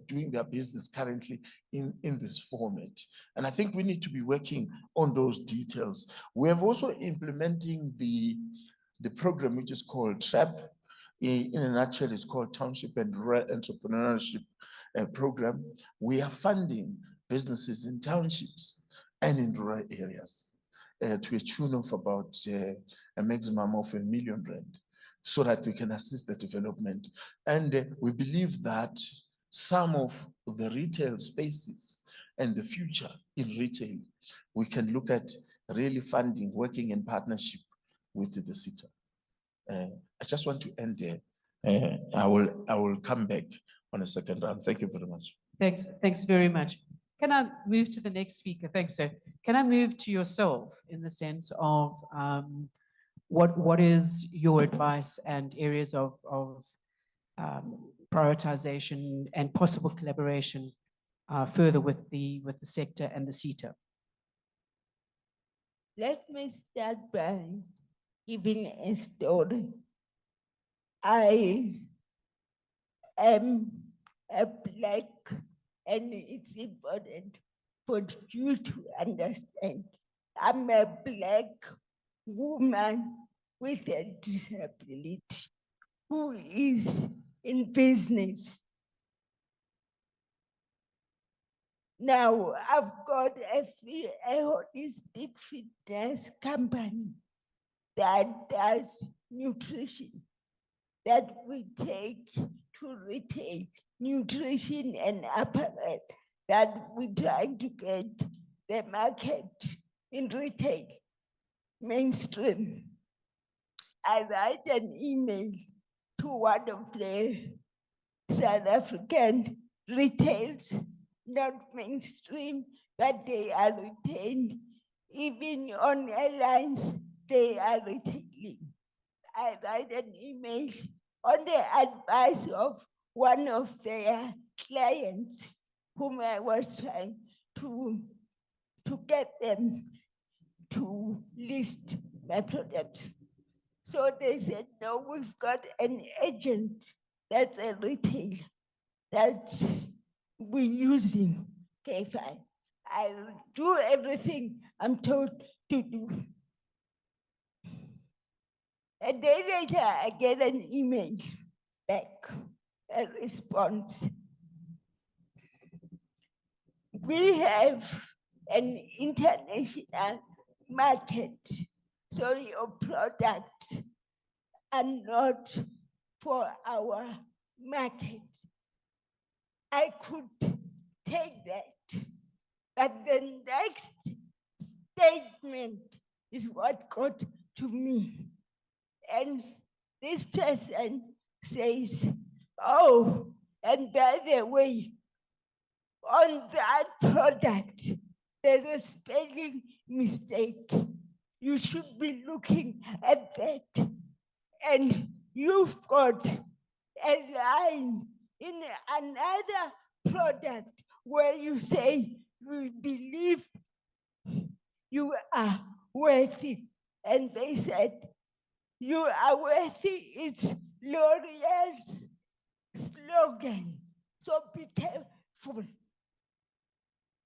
doing their business currently in this format. And I think we need to be working on those details. We have also implementing the program which is called TRAP. In a nutshell, it's called Township and Rural Entrepreneurship Program. We are funding businesses in townships and in rural areas to a tune of about a maximum of R1 million, so that we can assist the development. And we believe that some of the retail spaces and the future in retail, we can look at really funding, working in partnership with the SETA. I just want to end there. I will come back on a second round. Thank you very much. Thanks very much. Can I move to the next speaker? Thanks, sir. Can I move to yourself in the sense of what is your advice and areas of prioritization and possible collaboration further with the sector and the SETA? Let me start by giving a story. I am a Black, and it's important for you to understand. I'm a Black woman with a disability who is in business. Now, I've got a holistic fitness company that does nutrition, that we take to retail, nutrition and apparel, that we try to get the market in retail mainstream. I write an email to one of the South African retails, not mainstream, but they are retained. Even on airlines, they are retailing. I write an email on the advice of one of their clients whom I was trying to get them to list my products. So they said, no, we've got an agent that's a retailer that we're using. Okay, fine. I'll do everything I'm told to do. A day later, I get an email back, a response. We have an international market, so your products are not for our market. I could take that, but the next statement is what got to me. And this person says, oh, and by the way, on that product, there's a spelling mistake. You should be looking at that. And you've got a line in another product where you say, we believe you are worthy. And they said, you are worthy is L'Oreal's slogan. So be careful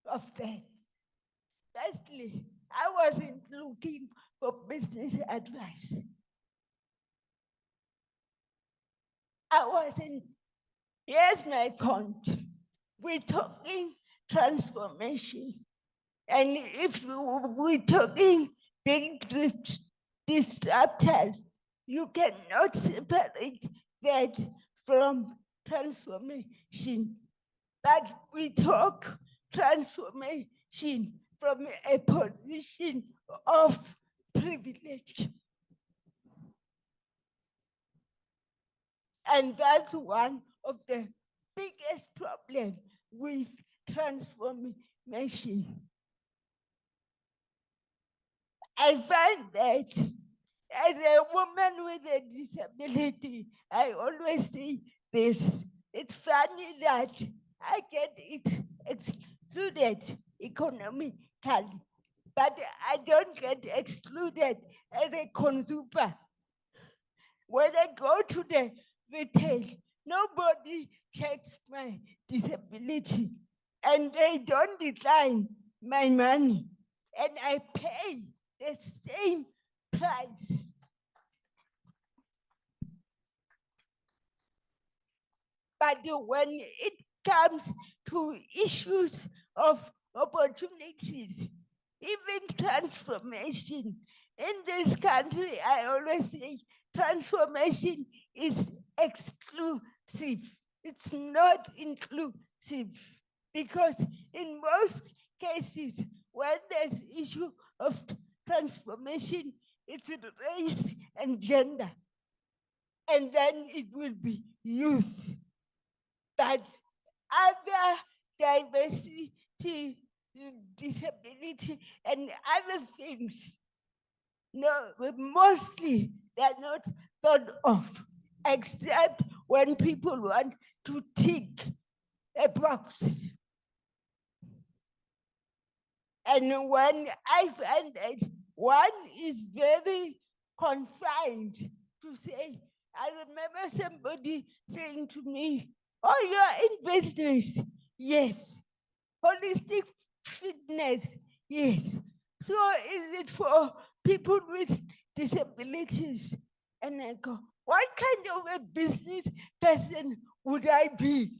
of that. Firstly, I wasn't looking for business advice. I wasn't, here's my point. We're talking transformation. And if we're talking big disruptors, you cannot separate that from transformation. But we talk transformation from a position of privilege. And that's one of the biggest problems with transformation. I find that as a woman with a disability, I always say this. It's funny that I get it excluded economically, but I don't get excluded as a consumer. When I go to the retail, nobody checks my disability, and they don't decline my money, and I pay the same price. But when it comes to issues of opportunities, even transformation, in this country, I always say transformation is exclusive. It's not inclusive, because in most cases, when there's issue of transformation, it's race and gender. And then it will be youth. But other diversity, disability, and other things, no, mostly they're not thought of, except when people want to tick a box. And when I find that one is very confined to say, I remember somebody saying to me, oh, you're in business. Yes. Holistic fitness. Yes. So is it for people with disabilities? And I go, what kind of a business person would I be?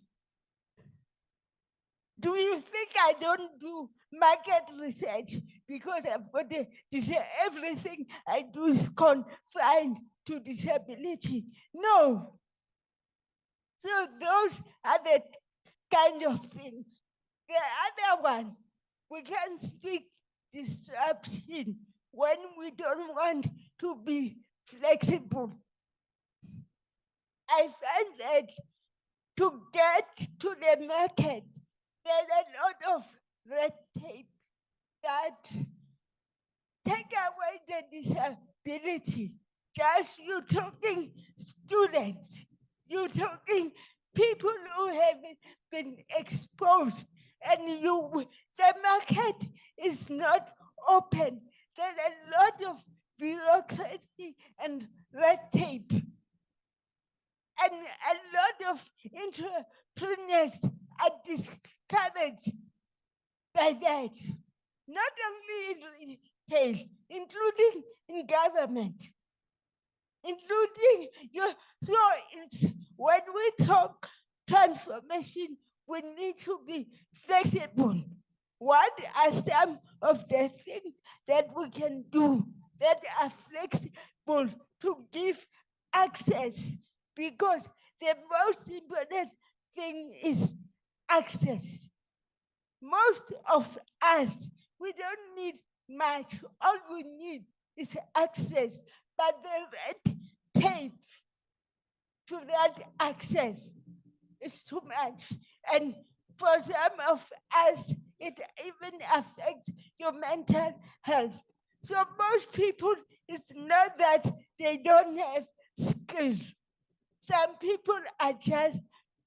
Do you think I don't do market research because I've got to say everything I do is confined to disability? No. So those are the kind of things. The other one, we can speak disruption when we don't want to be flexible. I find that to get to the market, there's a lot of red tape that take away the disability. Just you talking students, you talking people who haven't been exposed, and the market is not open. There's a lot of bureaucracy and red tape. And a lot of entrepreneurs are discouraged by that. Not only in retail, including in government, including so it's when we talk transformation, we need to be flexible. What are some of the things that we can do that are flexible to give access? Because the most important thing is access. Most of us, we don't need much. All we need is access. But the red tape to that access is too much. And for some of us, it even affects your mental health. So most people, it's not that they don't have skills. Some people are just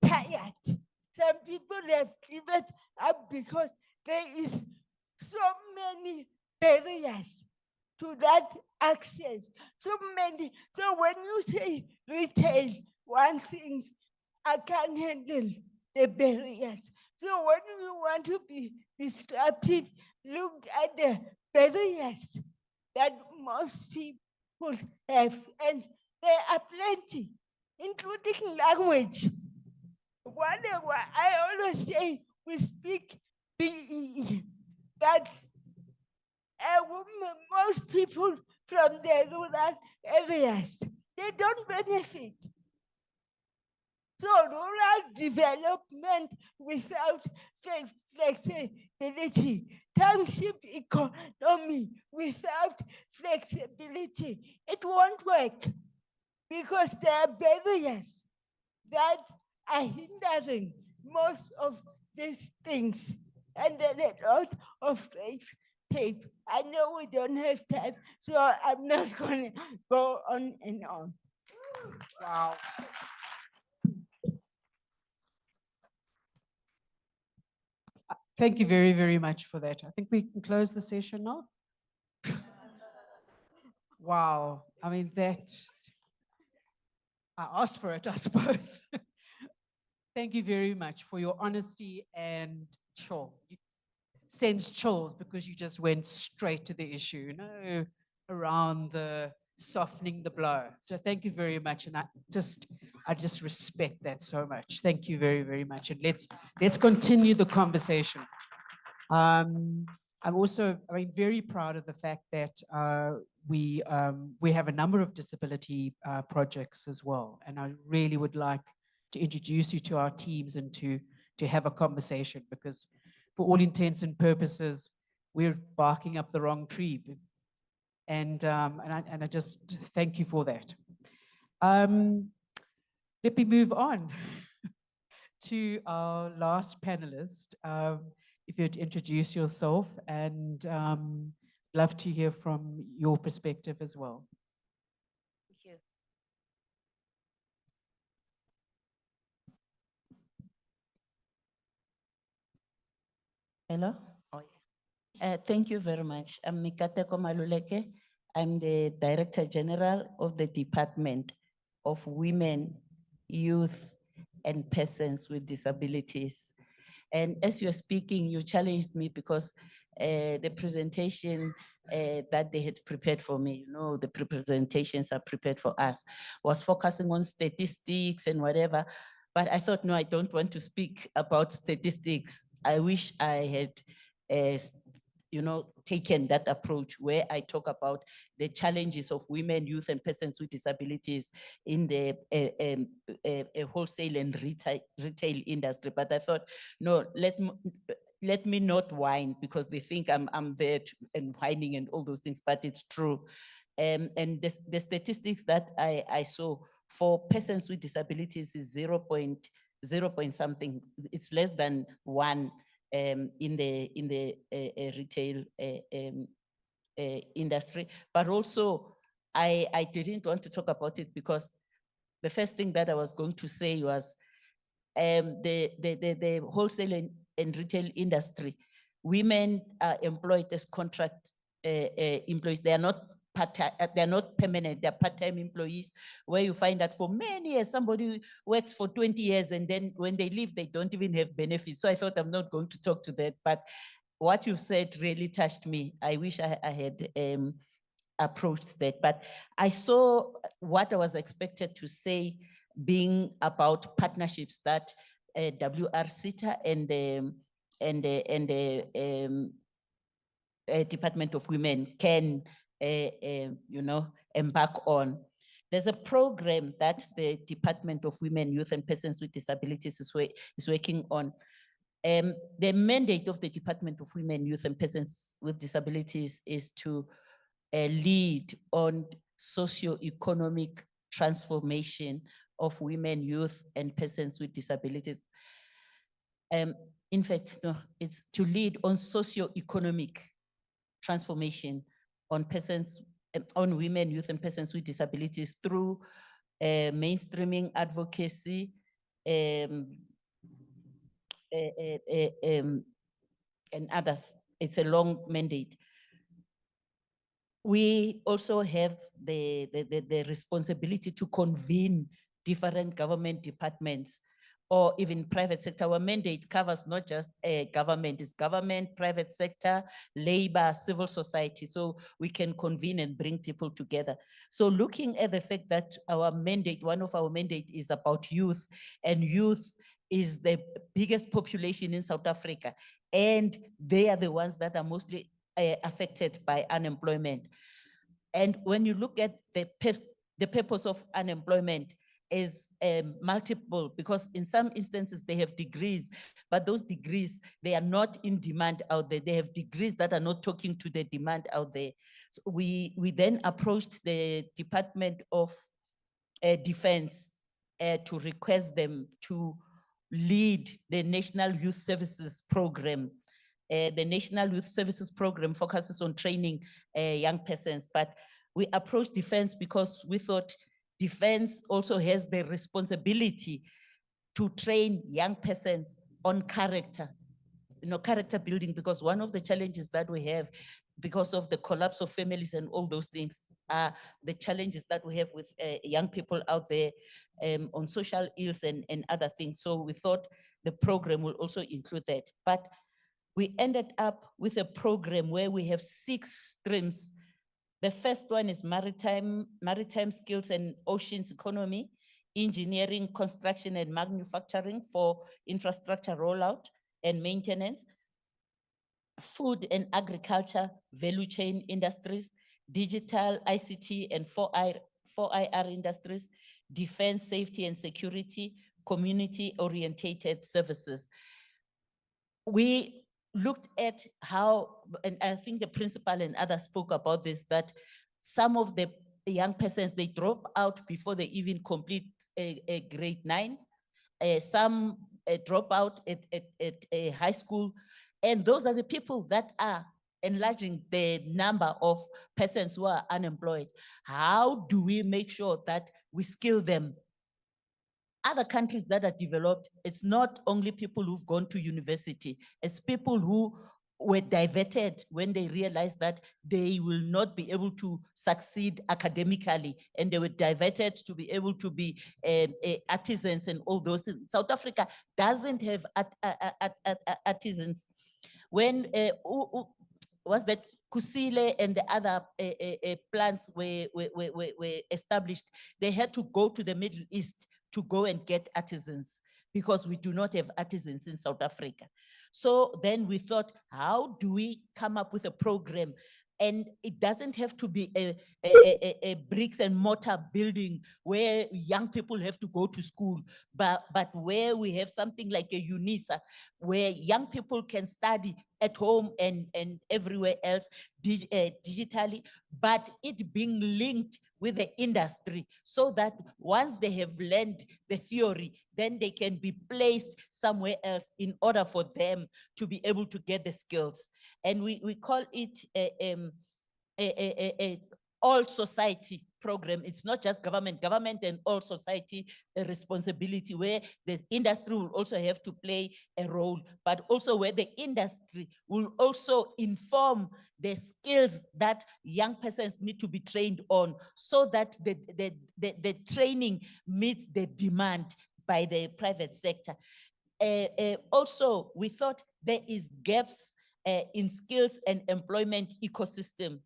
tired. Some people have given up because there is so many barriers to that access. So many. So when you say retail, one thing, I can't handle the barriers. So when you want to be disruptive, look at the barriers that most people have, and there are plenty, including language. Whatever I always say, we speak BEE, but most people from the rural areas, they don't benefit. So rural development without flexibility, township economy without flexibility, it won't work because there are barriers that are hindering most of these things. And then a lot of tape. I know we don't have time, so I'm not going to go on and on. Wow. Thank you very, very much for that. I think we can close the session now. Wow. I mean, I asked for it, I suppose. Thank you very much for your honesty and sends chills because you just went straight to the issue, around the softening the blow. So thank you very much. And I just respect that so much. Thank you very, very much. And let's continue the conversation. I'm also, very proud of the fact that we have a number of disability projects as well. And I really would like to introduce you to our teams and to have a conversation, because for all intents and purposes, we're barking up the wrong tree. And I just thank you for that. Let me move on to our last panelist. If you'd introduce yourself, and love to hear from your perspective as well. Thank you. Hello? Oh, yeah. Thank you very much. I'm Mikateko Maluleke. I'm the Director General of the Department of Women, Youth, and Persons with Disabilities. And as you're speaking, you challenged me because the presentation that they had prepared for me, the presentations are prepared for us, was focusing on statistics and whatever. But I thought, no, I don't want to speak about statistics. I wish I had, taken that approach where I talk about the challenges of women, youth, and persons with disabilities in the wholesale and retail industry. But I thought, no, let me not whine, because they think I'm there and whining and all those things, but it's true. And the statistics that I saw for persons with disabilities is 0 point something. It's less than 1 in the retail industry. But also, I didn't want to talk about it because the first thing that I was going to say was the wholesale and retail industry. Women are employed as contract employees. They are not they're not permanent, they're part-time employees, where you find that for many years, somebody works for 20 years and then when they leave, they don't even have benefits. So I thought I'm not going to talk to that, but what you've said really touched me. I wish I had approached that, but I saw what I was expected to say being about partnerships that SETA and the Department of Women can, you know, embark on. There's a program that the Department of Women, Youth and Persons with Disabilities is working on. The mandate of the Department of Women, Youth and Persons with Disabilities is to lead on socio-economic transformation of women, youth, and persons with disabilities. In fact, no, it's to lead on socio-economic transformation on persons, on women, youth, and persons with disabilities through mainstreaming advocacy, and others. It's a long mandate. We also have the responsibility to convene different government departments or even private sector. Our mandate covers not just government, it's government, private sector, labor, civil society. So we can convene and bring people together. So looking at the fact that our mandate, one of our mandate is about youth, and youth is the biggest population in South Africa. And they are the ones that are mostly affected by unemployment. And when you look at the purpose of unemployment is multiple, because in some instances they have degrees, but those degrees, they are not in demand out there. They have degrees that are not talking to the demand out there. So we then approached the Department of Defense to request them to lead the National Youth Services Program. The National Youth Services Program focuses on training young persons, but we approached Defense because we thought Defense also has the responsibility to train young persons on character, you know, character building, because one of the challenges that we have because of the collapse of families and all those things are the challenges that we have with young people out there on social ills and other things. So we thought the program will also include that. But we ended up with a program where we have 6 streams. The first one is maritime skills and oceans economy, engineering, construction, and manufacturing for infrastructure rollout and maintenance, food and agriculture, value chain industries, digital, ICT, and 4IR industries, defense, safety and security, community-orientated services. We looked at how, and I think the principal and others spoke about this, that some of the young persons, they drop out before they even complete a grade 9. Some drop out at a high school. And those are the people that are enlarging the number of persons who are unemployed. How do we make sure that we skill them? Other countries that are developed, it's not only people who've gone to university, it's people who were diverted when they realized that they will not be able to succeed academically, and they were diverted to be able to be artisans and all those things. South Africa doesn't have artisans. When was that Kusile and the other plants were established, they had to go to the Middle East to go and get artisans because we do not have artisans in South Africa. So then we thought, how do we come up with a program? And it doesn't have to be a bricks and mortar building where young people have to go to school, but where we have something like a UNISA, where young people can study at home and everywhere else digitally, but it being linked with the industry so that once they have learned the theory, then they can be placed somewhere else in order for them to be able to get the skills. And we call it a all society program. It's not just government and all society responsibility, where the industry will also have to play a role, but also where the industry will also inform the skills that young persons need to be trained on, so that the training meets the demand by the private sector. Also, we thought there is gaps in skills and employment ecosystem.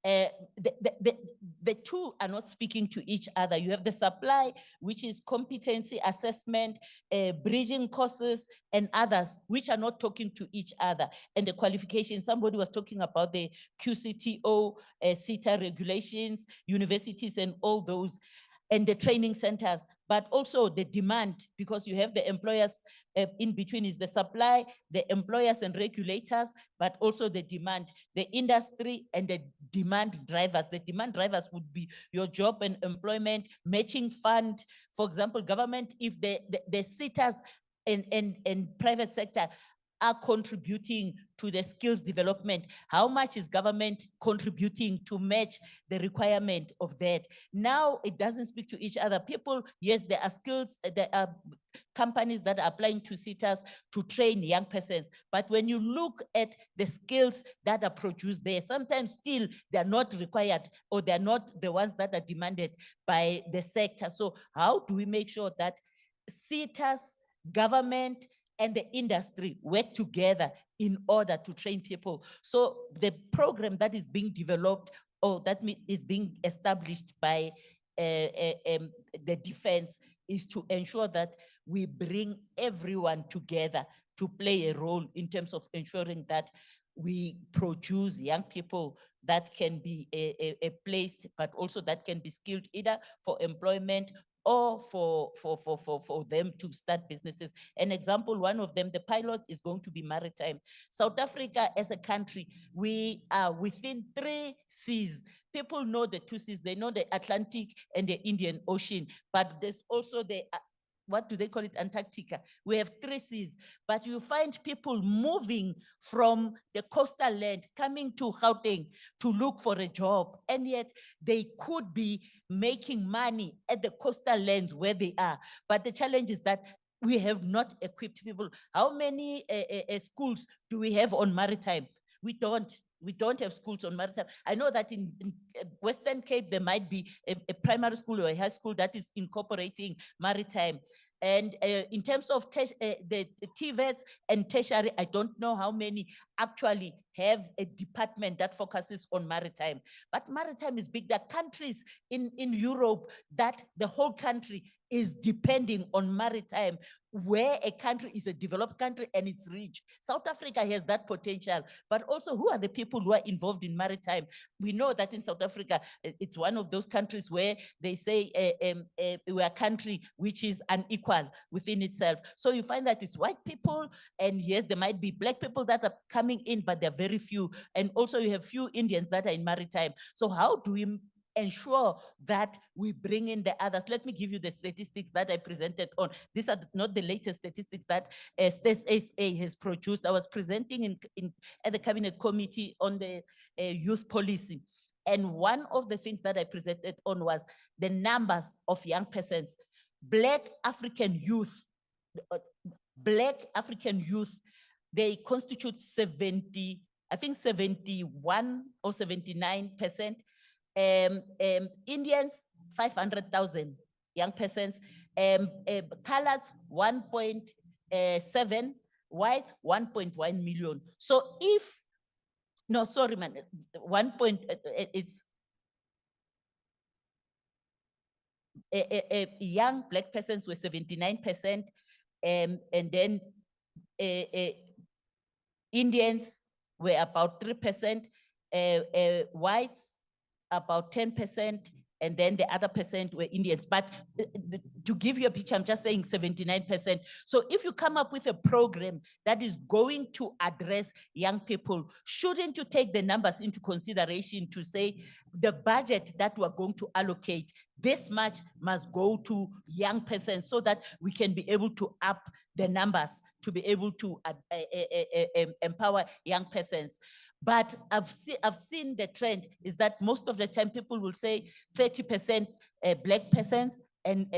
The two are not speaking to each other. You have the supply, which is competency assessment, bridging courses, and others, which are not talking to each other. And the qualification, somebody was talking about the QCTO, SETA regulations, universities, and all those, and the training centers, but also the demand, because you have the employers in between is the supply, the employers and regulators, but also the demand, the industry and the demand drivers. The demand drivers would be your job and employment, matching fund, for example, government, if the SETAs and private sector are contributing to the skills development, how much is government contributing to match the requirement of that? Now it doesn't speak to each other. People, yes, there are skills, there are companies that are applying to SETAs to train young persons, but when you look at the skills that are produced there, sometimes still they're not required, or they're not the ones that are demanded by the sector. So how do we make sure that SETAs, government, and the industry work together in order to train people? So the program that is being developed, or that is being established by the defense, is to ensure that we bring everyone together to play a role in terms of ensuring that we produce young people that can be placed, but also that can be skilled either for employment or for them to start businesses. An example, one of them, the pilot is going to be maritime. South Africa as a country, we are within 3 seas. People know the 2 seas, they know the Atlantic and the Indian Ocean, but there's also the what do they call it, Antarctica. We have 3 seas, but you find people moving from the coastal land, coming to Gauteng to look for a job, and yet they could be making money at the coastal lands where they are. But the challenge is that we have not equipped people. How many schools do we have on maritime? We don't have schools on maritime. I know that in Western Cape, there might be a primary school or a high school that is incorporating maritime. And in terms of the TVETs and tertiary, I don't know how many actually have a department that focuses on maritime. But maritime is big. There are countries in Europe that the whole country is depending on maritime, where a country is a developed country and it's rich. South Africa has that potential, but also who are the people who are involved in maritime? We know that in South Africa, it's one of those countries where they say we're a country which is unequal within itself. So you find that it's white people, and yes, there might be black people that are coming in, but they're very few. And also you have few Indians that are in maritime. So how do we ensure that we bring in the others? Let me give you the statistics that I presented on. These are not the latest statistics that States SA has produced. I was presenting at the Cabinet Committee on the youth policy. And one of the things that I presented on was the numbers of young persons. Black African youth, they constitute 71 or 79%. Indians, 500,000 young persons, coloreds, 1.7, whites, 1.1 million. So if, no, sorry, man, it's young black persons were 79%, and then Indians were about 3%, whites about 10%, and then the other percent were Indians. But to give you a picture, I'm just saying 79%. So if you come up with a program that is going to address young people, shouldn't you take the numbers into consideration to say the budget that we're going to allocate, this much must go to young persons so that we can be able to up the numbers to be able to empower young persons. But I've seen the trend is that most of the time people will say 30% Black persons and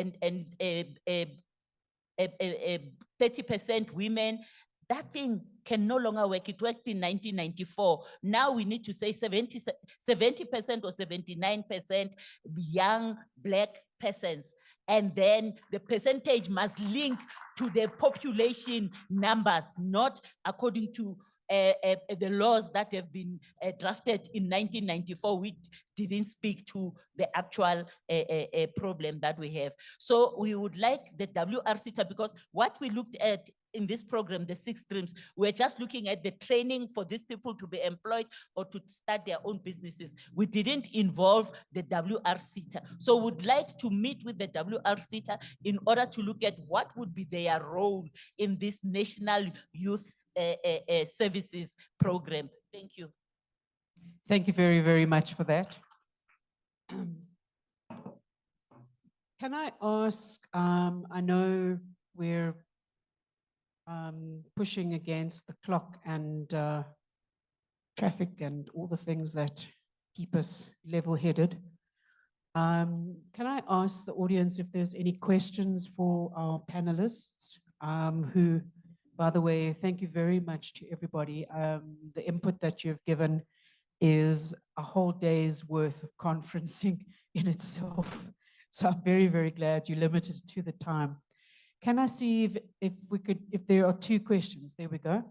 30% women. That thing can no longer work. It worked in 1994. Now we need to say 70% or 79% young Black persons. And then the percentage must link to the population numbers, not according to the laws that have been drafted in 1994, which didn't speak to the actual problem that we have. So we would like the WRCTA, because what we looked at in this program, the 6 streams, we're just looking at the training for these people to be employed or to start their own businesses. We didn't involve the WRCTA. So we'd like to meet with the WRCTA in order to look at what would be their role in this National Youth Services Program. Thank you. Thank you very, very much for that. Can I ask, I know we're pushing against the clock and traffic and all the things that keep us level-headed. Can I ask the audience if there's any questions for our panelists who, by the way, thank you very much to everybody. The input that you've given is a whole day's worth of conferencing in itself. So I'm very, very glad you limited to the time. Can I see if we could, if there are 2 questions? There we go.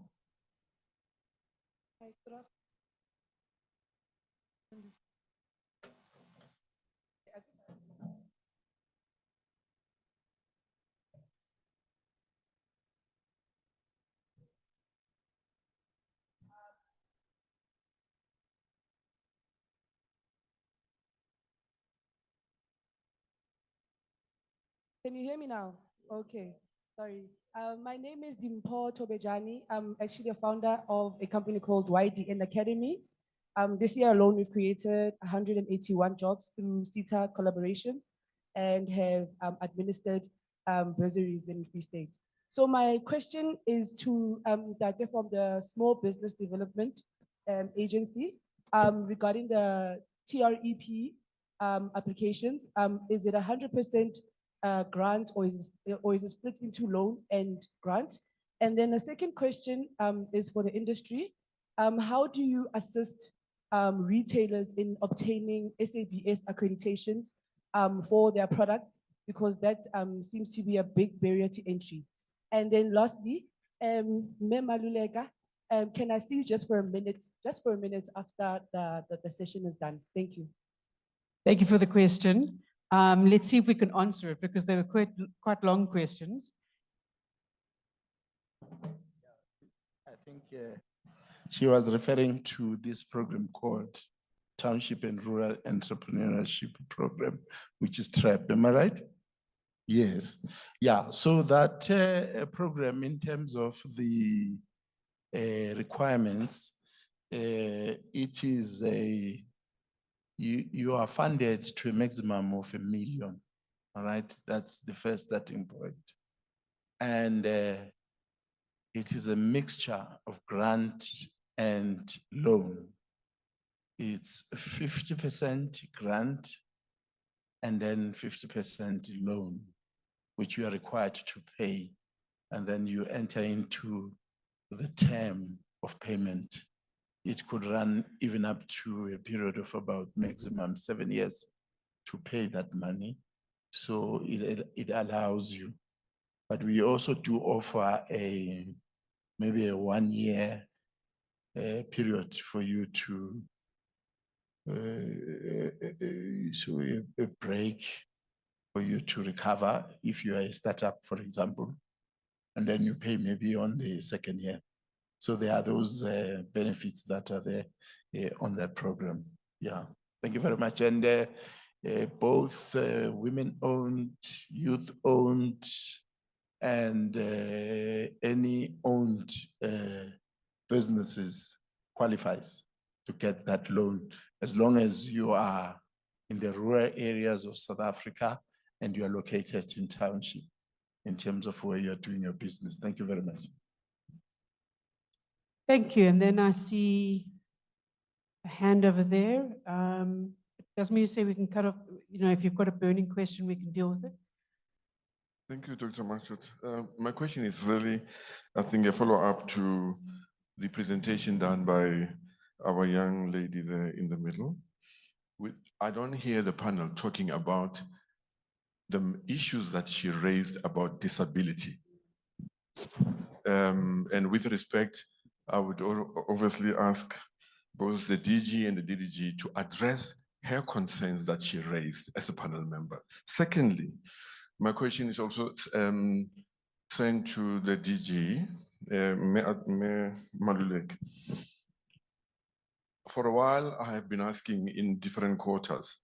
Can you hear me now? Okay, sorry. My name is Dimpo Tobejani. I'm actually a founder of a company called YDN Academy. This year alone, we've created 181 jobs through SETA collaborations and have administered bursaries in Free State. So my question is to Dr. from the Small Business Development Agency regarding the TREP applications. Is it 100% grant, or is it split into loan and grant? And then the second question is for the industry. How do you assist retailers in obtaining SABS accreditations for their products? Because that seems to be a big barrier to entry. And then lastly, Maluleka, can I see you just for a minute after the session is done? Thank you. Thank you for the question. Let's see if we can answer it, because they were quite long questions. I think she was referring to this program called Township and Rural Entrepreneurship Program, which is TREP. Am I right? Yes. Yeah. So that program, in terms of the requirements, it is you are funded to a maximum of $1 million. All right. That's the first starting point. And it is a mixture of grant and loan. It's 50% grant and then 50% loan, which you are required to pay. And then you enter into the term of payment. It could run even up to a period of about maximum 7 years to pay that money. So it allows you. But we also do offer maybe a 1 year period for you to so a break for you to recover if you are a startup, for example, and then you pay maybe on the 2nd year. So there are those benefits that are there on that program. Yeah, thank you very much. And both women-owned, youth-owned, and any owned businesses qualifies to get that loan, as long as you are in the rural areas of South Africa and you are located in township in terms of where you're doing your business. Thank you very much. Thank you. And then I see a hand over there. Doesn't mean to say we can cut off, if you've got a burning question, we can deal with it. Thank you, Dr. Mashut. My question is really, I think, a follow-up to the presentation done by our young lady there in the middle. I don't hear the panel talking about the issues that she raised about disability. And with respect, I would obviously ask both the DG and the DDG to address her concerns that she raised as a panel member. Secondly, my question is also sent to the DG, Maluleke. For a while, I have been asking in different quarters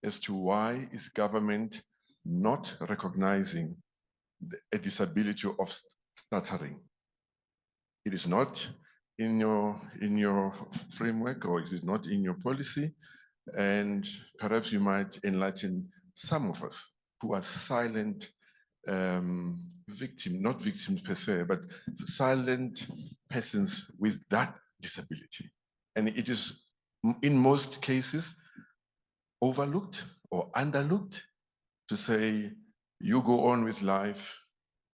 as to why is government not recognizing a disability of stuttering. It is not in your framework, or is it not in your policy? And perhaps you might enlighten some of us who are silent not victims per se, but silent persons with that disability. And it is, in most cases, overlooked or underlooked to say, you go on with life,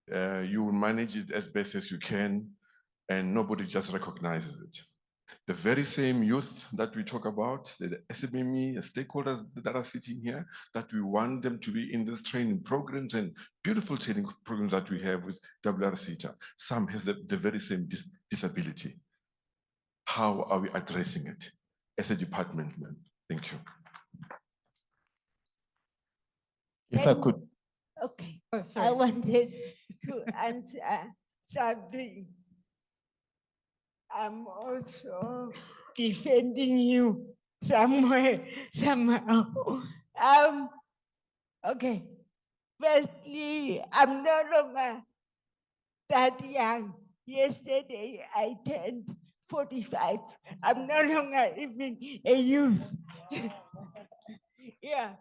you will manage it as best as you can, and nobody just recognizes it. The very same youth that we talk about, the SMME stakeholders that are sitting here, that we want them to be in these training programs and beautiful training programs that we have with SETA. Some has the very same disability. How are we addressing it as a department? Thank you. If I could. Okay. Oh, sorry. I wanted to answer something. I'm also defending you somewhere, somehow. Okay. Firstly, I'm no longer that young. Yesterday, I turned 45. I'm no longer even a youth. Yeah.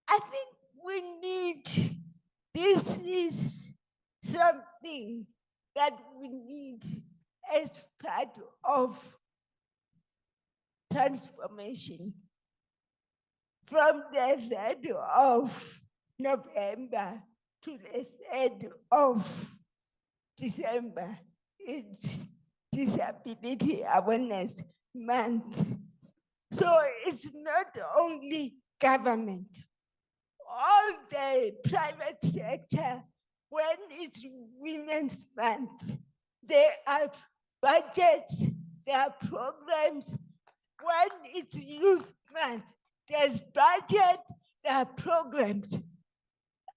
I think we need, this is something that we need as part of transformation. From the 3rd of November to the 3rd of December, it's Disability Awareness Month. So it's not only government, all the private sector, when it's Women's Month, there are budgets, there are programs. When it's Youth Month, there's budget, there are programs. And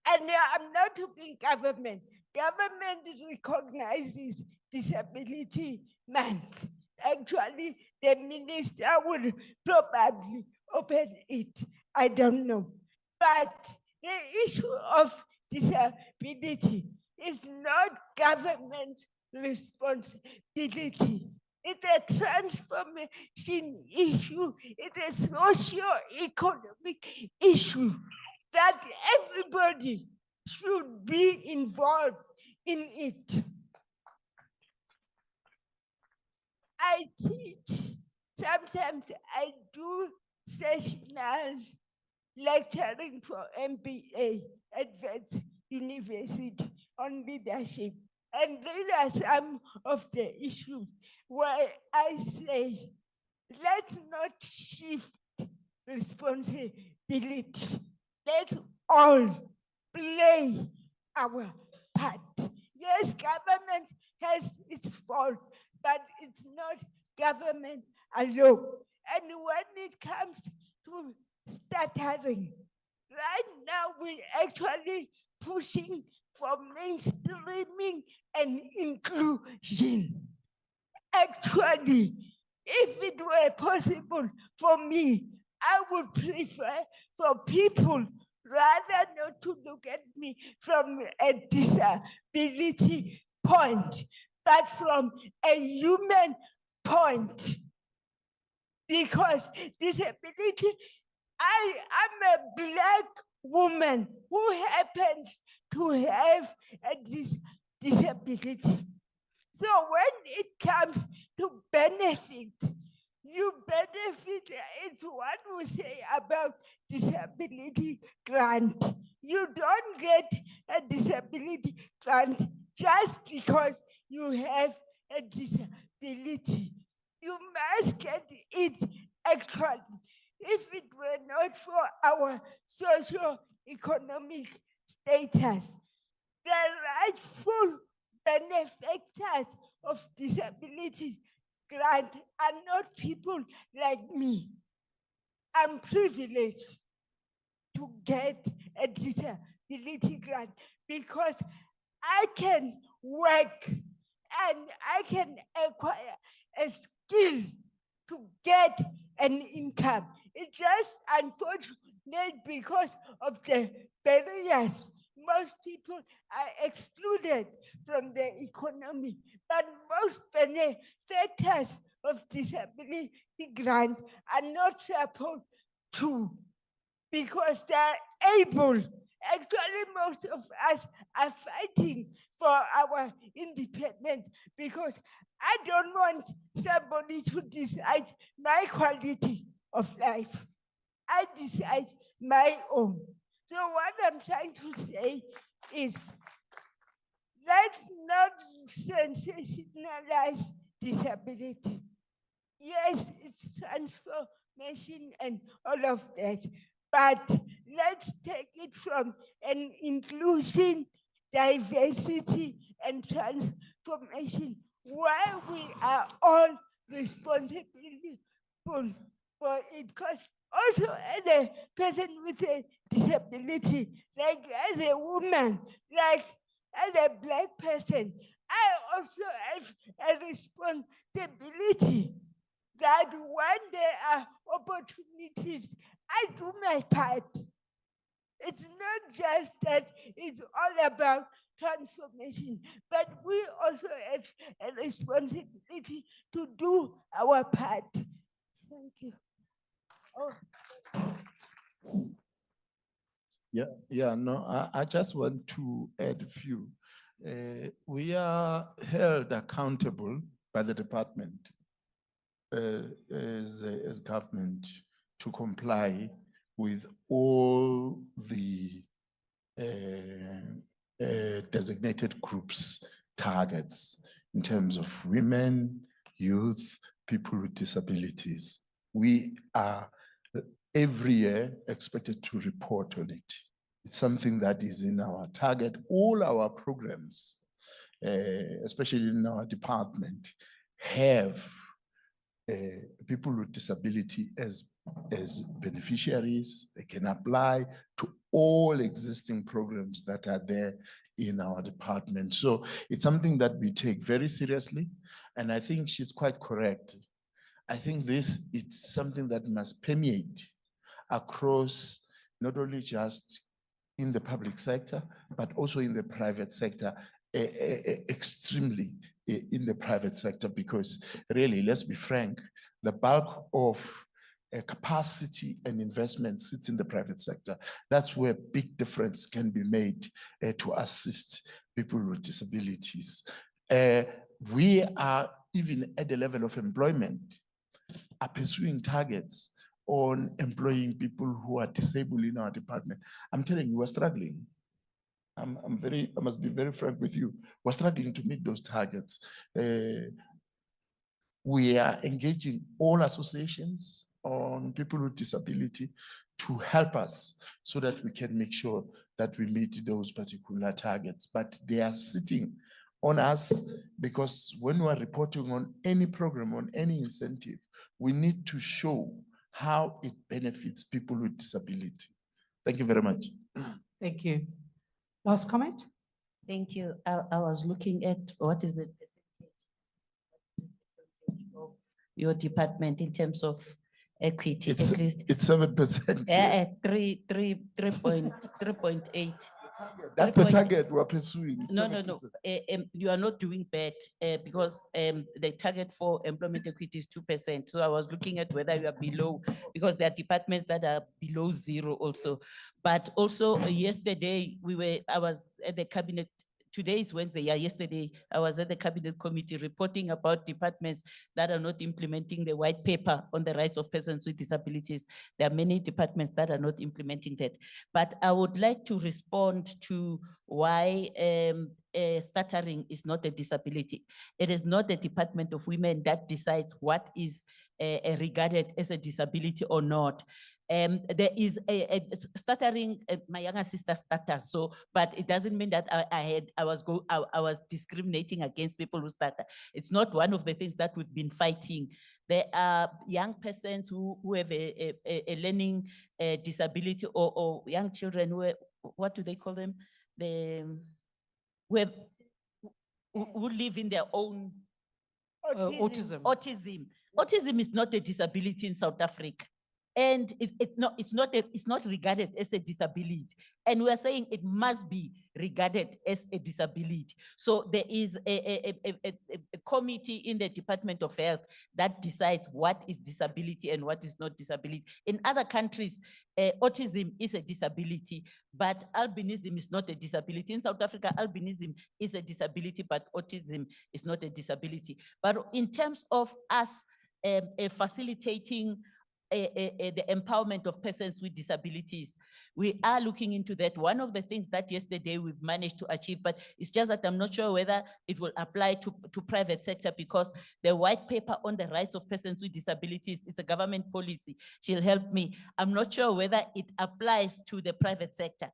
I'm not talking government. Government recognizes Disability Month. Actually, the minister would probably open it. I don't know. But the issue of disability is not government responsibility. It's a transformation issue. It's a socio-economic issue that everybody should be involved in it. I teach, sometimes I do sessional lecturing for MBA at Wits University on leadership. And these are some of the issues where I say, let's not shift responsibility. Let's all play our part. Yes, government has its fault, but it's not government alone. And when it comes to stuttering, right now we're actually pushing for mainstreaming and inclusion. Actually, if it were possible for me, I would prefer for people rather not to look at me from a disability point, but from a human point. Because disability, I am a Black woman who happens to have a disability. So when it comes to benefit, you benefit, it's what we say about disability grant. You don't get a disability grant just because you have a disability. You must get it actually. If it were not for our socio-economic status, the rightful benefactors of disability grant are not people like me. I'm privileged to get a disability grant because I can work and I can acquire a skill to get an income. It's just unfortunate because of the barriers. Most people are excluded from the economy, but most benefactors of disability grant are not supposed to because they're able. Actually, most of us are fighting for our independence because I don't want somebody to decide my quality of life. I decide my own. So what I'm trying to say is, let's not sensationalize disability. Yes, it's transformation and all of that, but let's take it from an inclusion, diversity, and transformation where we are all responsible for it. Because also as a person with a disability, like as a woman, like as a Black person, I also have a responsibility that when there are opportunities, I do my part. It's not just that it's all about transformation, but we also have a responsibility to do our part. Thank you. Oh. I just want to add a few. We are held accountable by the department as government to comply with all the designated groups targets in terms of women, youth, people with disabilities. We are every year expected to report on it. It's something that is in our target. All our programs, especially in our department, have people with disability as beneficiaries. They can apply to all existing programs that are there in our department. So it's something that we take very seriously. And I think she's quite correct. I think this is something that must permeate across not only just in the public sector, but also in the private sector, extremely in the private sector, because really, let's be frank, the bulk of capacity and investment sits in the private sector. That's where big difference can be made to assist people with disabilities. We are even at the level of employment, are pursuing targets on employing people who are disabled in our department. I'm telling you, we're struggling. I must be very frank with you. We're struggling to meet those targets. We are engaging all associations on people with disability to help us so that we can make sure that we meet those particular targets. But they are sitting on us because when we are reporting on any program, on any incentive, we need to show how it benefits people with disability. Thank you very much. Thank you. Last comment? Thank you. I was looking at what is the percentage of your department in terms of equity, It's, at least. it's 7%. Yeah, 3.8. That's the target we're pursuing. No, no, 7%. no. You are not doing bad because the target for employment equity is 2%. So I was looking at whether you are below, because there are departments that are below 0 also. But also yesterday I was at the cabinet. Today is Wednesday. Yeah, yesterday I was at the cabinet committee reporting about departments that are not implementing the white paper on the rights of persons with disabilities. There are many departments that are not implementing that. But I would like to respond to why stuttering is not a disability. It is not the Department of Women that decides what is regarded as a disability or not. There is a stuttering, my younger sister stutters, so, but it doesn't mean that I was discriminating against people who stutter. It's not one of the things that we've been fighting. There are young persons who have a learning disability, or young children who, what do they call them? Who live in their own Autism. Autism is not a disability in South Africa. And it's not regarded as a disability. And we are saying it must be regarded as a disability. So there is a committee in the Department of Health that decides what is disability and what is not disability. In other countries, autism is a disability, but albinism is not a disability. In South Africa, albinism is a disability, but autism is not a disability. But in terms of us facilitating the empowerment of persons with disabilities, we are looking into that. One of the things that yesterday we've managed to achieve, but it's just that I'm not sure whether it will apply to private sector, because the white paper on the rights of persons with disabilities is a government policy. She'll help me. I'm not sure whether it applies to the private sector.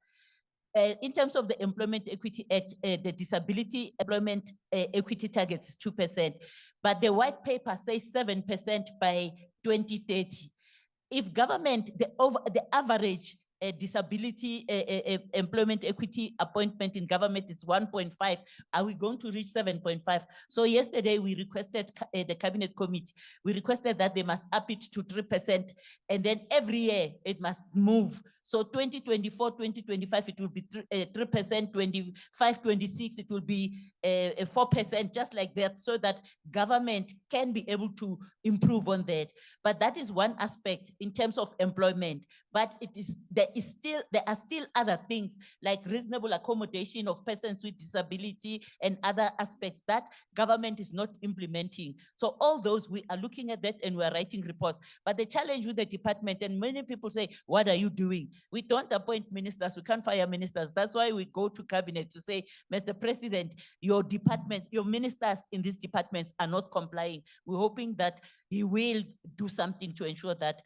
In terms of the Employment Equity Act, the disability employment equity target is 2%, but the white paper says 7% by 2030. If government, the average disability employment equity appointment in government is 1.5, are we going to reach 7.5? So yesterday we requested the cabinet committee, we requested that they must up it to 3%, and then every year it must move. So 2024, 2025, it will be 3%, 25, 26, it will be 4%, just like that, so that government can be able to improve on that. But that is one aspect in terms of employment. But there are still other things like reasonable accommodation of persons with disability and other aspects that government is not implementing. So all those, we are looking at that and we are writing reports. But the challenge with the department, and many people say, what are you doing? We don't appoint ministers, we can't fire ministers. That's why we go to cabinet to say, Mr. President, your departments, your ministers in these departments are not complying. We're hoping that he will do something to ensure that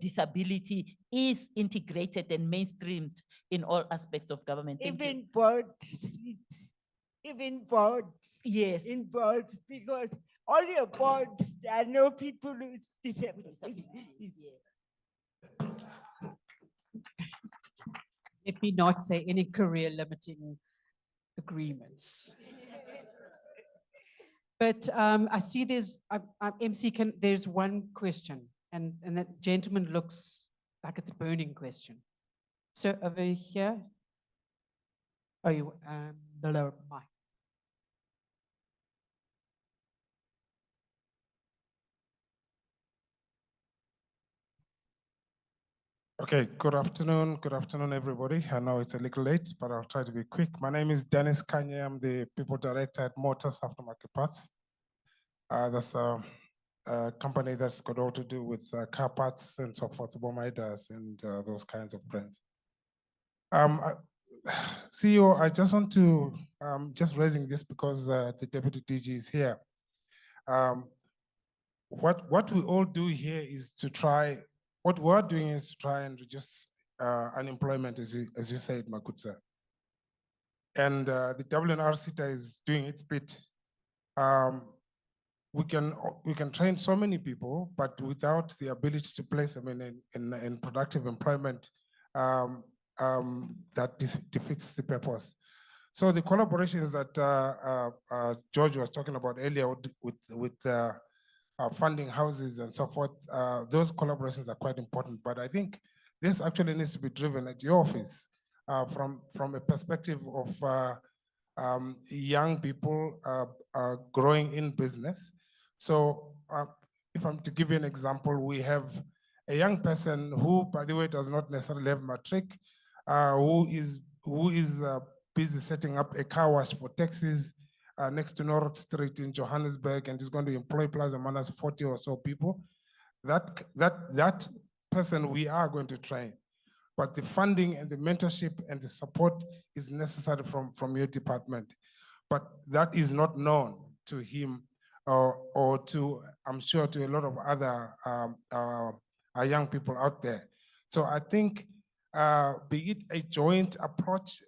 disability is integrated and mainstreamed in all aspects of government. Thank you. Even board seats, even boards. Yes. In boards, because all your boards, there are no people with disabilities. Let me not say any career limiting agreements. But I see there's, MC, there's one question, and that gentleman looks like it's a burning question. So over here, oh, you, the lower mic. Okay, good afternoon, everybody. I know it's a little late, but I'll try to be quick. My name is Dennis Kanye. I'm the People Director at Motors Aftermarket Parts. That's a company that's got all to do with car parts and so forth, Bomaidas and those kinds of brands. CEO, I just want to, just raising this because the Deputy DG is here. What we all do here is to try, what we're doing is to try and reduce unemployment, as you said, Makutsa. And the WNR-SETA is doing its bit. We can train so many people, but without the ability to place them in productive employment, that defeats the purpose. So the collaborations that George was talking about earlier with funding houses and so forth, those collaborations are quite important. But I think this actually needs to be driven at your office from a perspective of young people growing in business. So if I'm to give you an example, we have a young person who, by the way, does not necessarily have matric, who is busy setting up a car wash for taxis next to North Street in Johannesburg, and is going to employ plus or minus 40 or so people. That person we are going to train, but the funding and the mentorship and the support is necessary from your department. But that is not known to him or to, I'm sure, to a lot of other young people out there. So I think be it a joint approach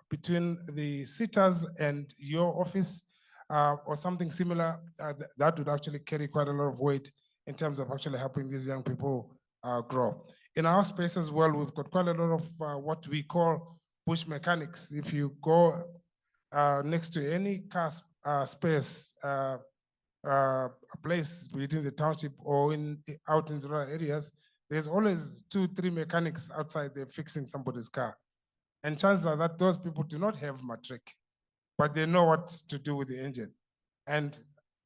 between the SETAs and your office or something similar, that would actually carry quite a lot of weight in terms of actually helping these young people grow. In our space as well, we've got quite a lot of what we call bush mechanics. If you go next to any car space, a place within the township or out in rural areas, there's always 2-3 mechanics outside there fixing somebody's car. And chances are that those people do not have matric, but they know what to do with the engine. And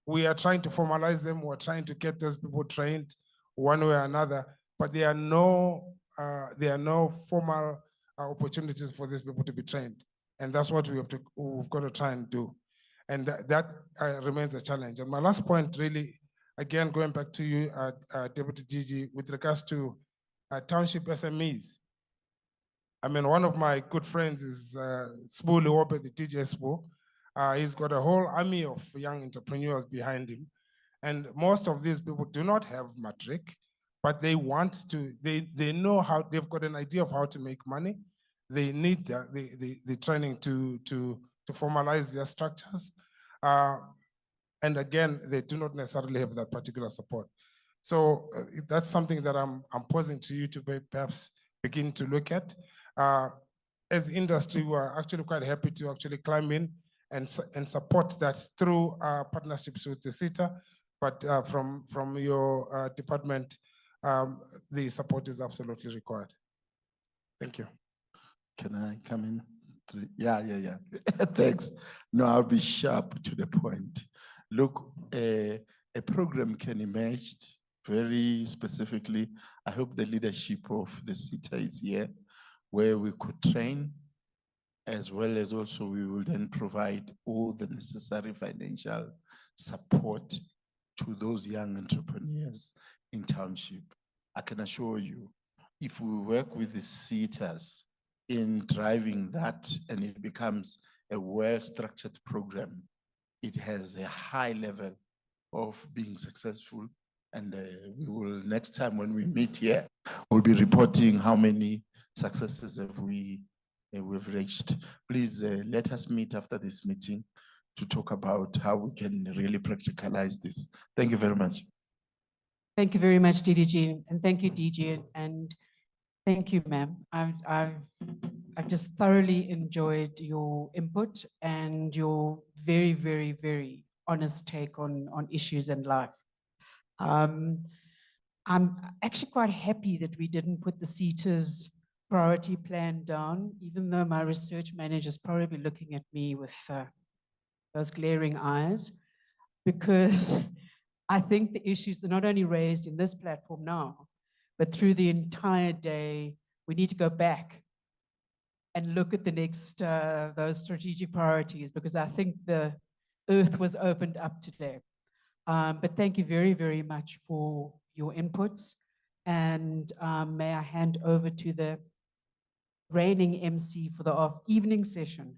we are trying to formalize them. We're trying to get those people trained one way or another, but there are no formal opportunities for these people to be trained. And that's what we've got to try and do. And that remains a challenge. And my last point, really, again, going back to you, Deputy DG, with regards to township SMEs. I mean, one of my good friends is Sbu Lewope, the DJ Sbu. He's got a whole army of young entrepreneurs behind him. And most of these people do not have matric, but they want to, they know how, they've got an idea of how to make money. They need the training to formalize their structures. And again, they do not necessarily have that particular support. So that's something that I'm posing to you to perhaps begin to look at. As industry, we're actually quite happy to actually climb in and support that through partnerships with the SETA, but from your department, the support is absolutely required. Thank you. Can I come in? Yeah. Thanks. No, I'll be sharp to the point. Look, a program can emerge very specifically. I hope the leadership of the SETA is here, where we could train, as well as also we will then provide all the necessary financial support to those young entrepreneurs in township. I can assure you, if we work with the SETAs in driving that and it becomes a well-structured program, it has a high level of being successful. And we will, next time when we meet here, we'll be reporting how many successes have we've reached. Please let us meet after this meeting to talk about how we can really practicalize this. Thank you very much. Thank you very much, DDG, and thank you, DG, and thank you, ma'am. I've just thoroughly enjoyed your input and your very, very, very honest take on issues in life. I'm actually quite happy that we didn't put the SETA's priority plan down, even though my research manager is probably looking at me with those glaring eyes, because I think the issues are not only raised in this platform now, but through the entire day, we need to go back and look at the next, those strategic priorities, because I think the earth was opened up today. But thank you very, very much for your inputs. And may I hand over to the reigning MC for the evening session.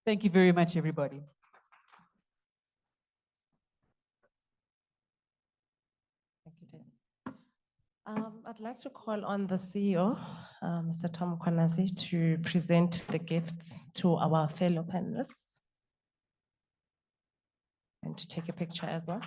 Thank you very much, everybody. Thank you, Dan. I'd like to call on the CEO, Mr. Tom Kwanazi, to present the gifts to our fellow panelists and to take a picture as well.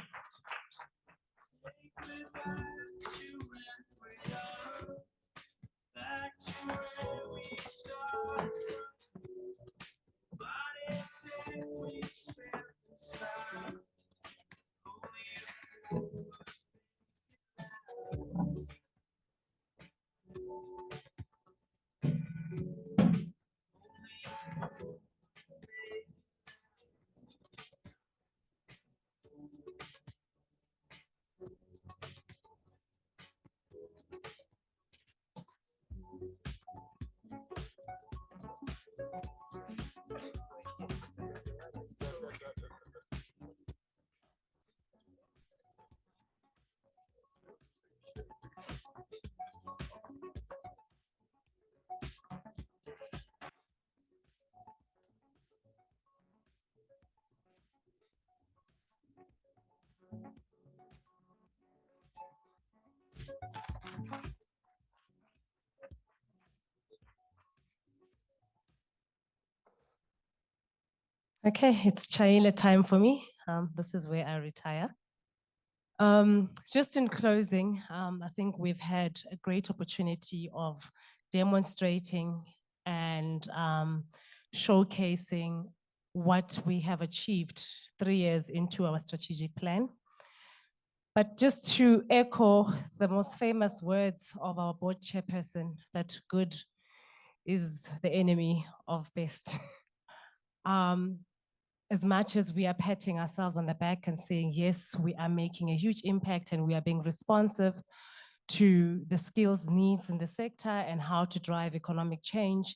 Okay, it's Chaile time for me. This is where I retire. Just in closing, I think we've had a great opportunity of demonstrating and showcasing what we have achieved 3 years into our strategic plan. But just to echo the most famous words of our board chairperson, that good is the enemy of best. As much as we are patting ourselves on the back and saying, yes, we are making a huge impact and we are being responsive to the skills needs in the sector and how to drive economic change,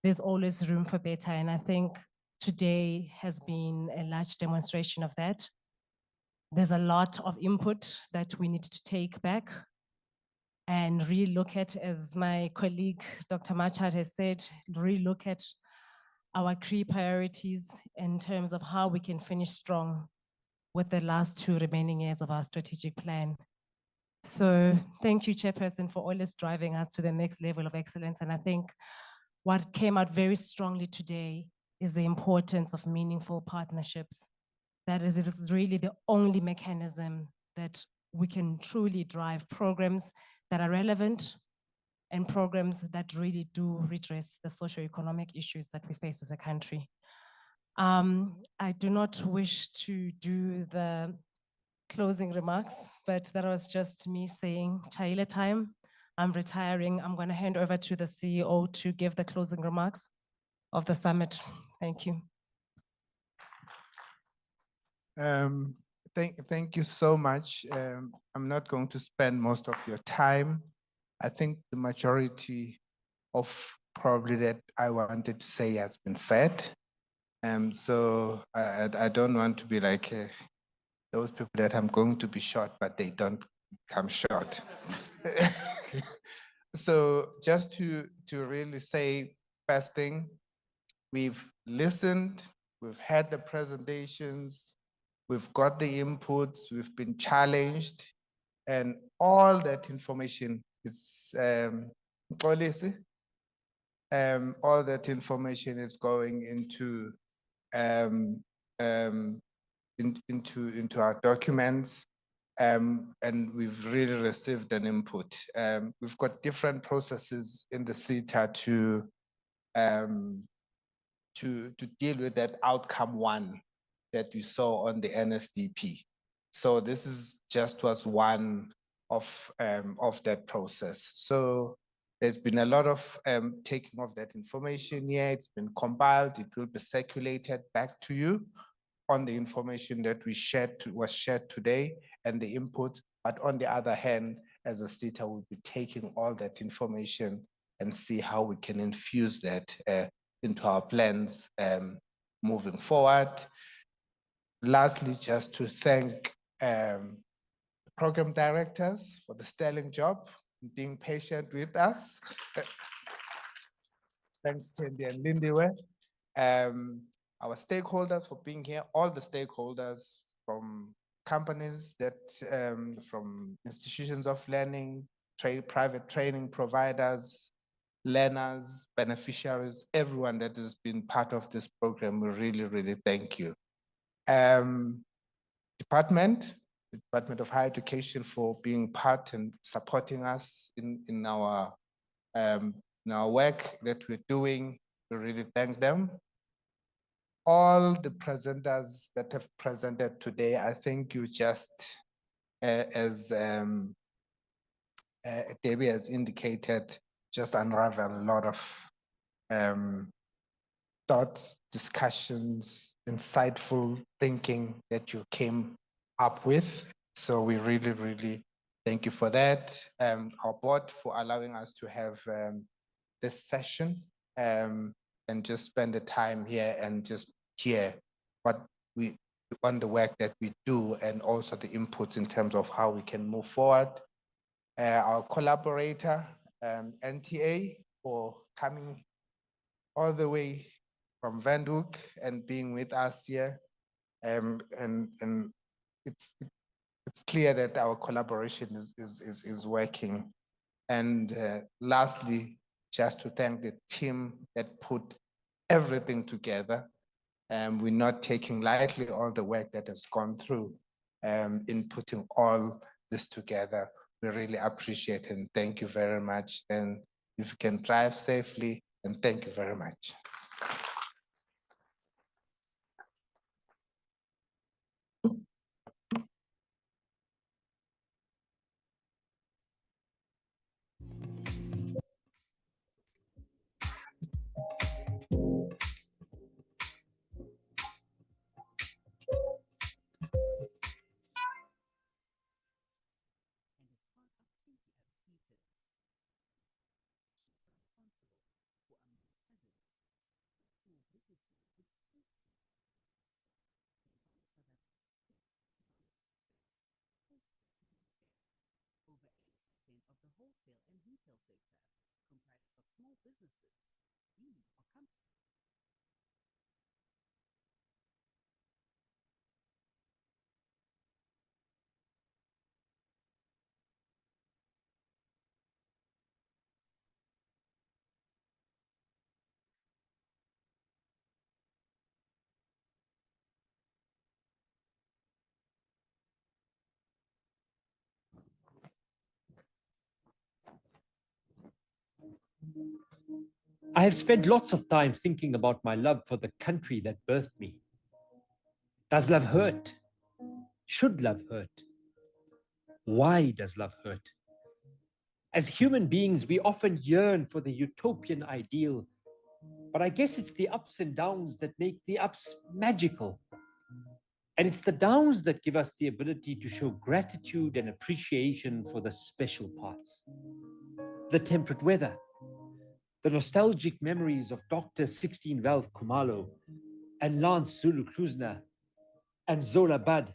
there's always room for better. And I think today has been a large demonstration of that. There's a lot of input that we need to take back and relook at, as my colleague, Dr. Machad has said, relook at our key priorities in terms of how we can finish strong with the last 2 remaining years of our strategic plan. So thank you, Chairperson, for always driving us to the next level of excellence. And I think what came out very strongly today is the importance of meaningful partnerships. That is, it is really the only mechanism that we can truly drive programs that are relevant and programs that really do redress the socioeconomic issues that we face as a country. I do not wish to do the closing remarks, but that was just me saying, Chaile time, I'm retiring. I'm going to hand over to the CEO to give the closing remarks of the summit. Thank you. Thank you so much. I'm not going to spend most of your time. I think the majority of probably that I wanted to say has been said. So I don't want to be like those people that I'm going to be short, but they don't come short. So just to really say, first thing, we've listened, we've had the presentations, we've got the inputs, we've been challenged, and all that information is all that information is going into into our documents, and we've really received an input. We've got different processes in the SETA to deal with that outcome 1 that we saw on the NSDP. So this is just was one of that process. So there's been a lot of taking of that information here. It's been compiled. It will be circulated back to you on the information that was shared today and the input. But on the other hand, as a SETA, we'll be taking all that information and see how we can infuse that into our plans moving forward. Lastly, just to thank program directors for the sterling job, being patient with us. Thanks, Tendi and Lindiwe. Our stakeholders for being here, all the stakeholders from companies that, from institutions of learning, private training providers, learners, beneficiaries, everyone that has been part of this program, we really, really thank you. Department of Higher Education for being part and supporting us in our work that we're doing. We really thank them. All the presenters that have presented today, I think you just, as Debbie has indicated, just unravel a lot of thoughts, discussions, insightful thinking that you came up with. So we really, really thank you for that. Our board for allowing us to have this session and just spend the time here and just hear what we on the work that we do and also the inputs in terms of how we can move forward. Our collaborator, NTA, for coming all the way from Windhoek and being with us here. And it's clear that our collaboration is working. And lastly, just to thank the team that put everything together. We're not taking lightly all the work that has gone through in putting all this together. We really appreciate it and thank you very much. And if you can drive safely, and thank you very much. I have spent lots of time thinking about my love for the country that birthed me. Does love hurt? Should love hurt? Why does love hurt? As human beings, we often yearn for the utopian ideal, but I guess it's the ups and downs that make the ups magical. And it's the downs that give us the ability to show gratitude and appreciation for the special parts. The temperate weather, the nostalgic memories of Dr. 16-valve Kumalo and Lance Zulu Klusner and Zola Bud.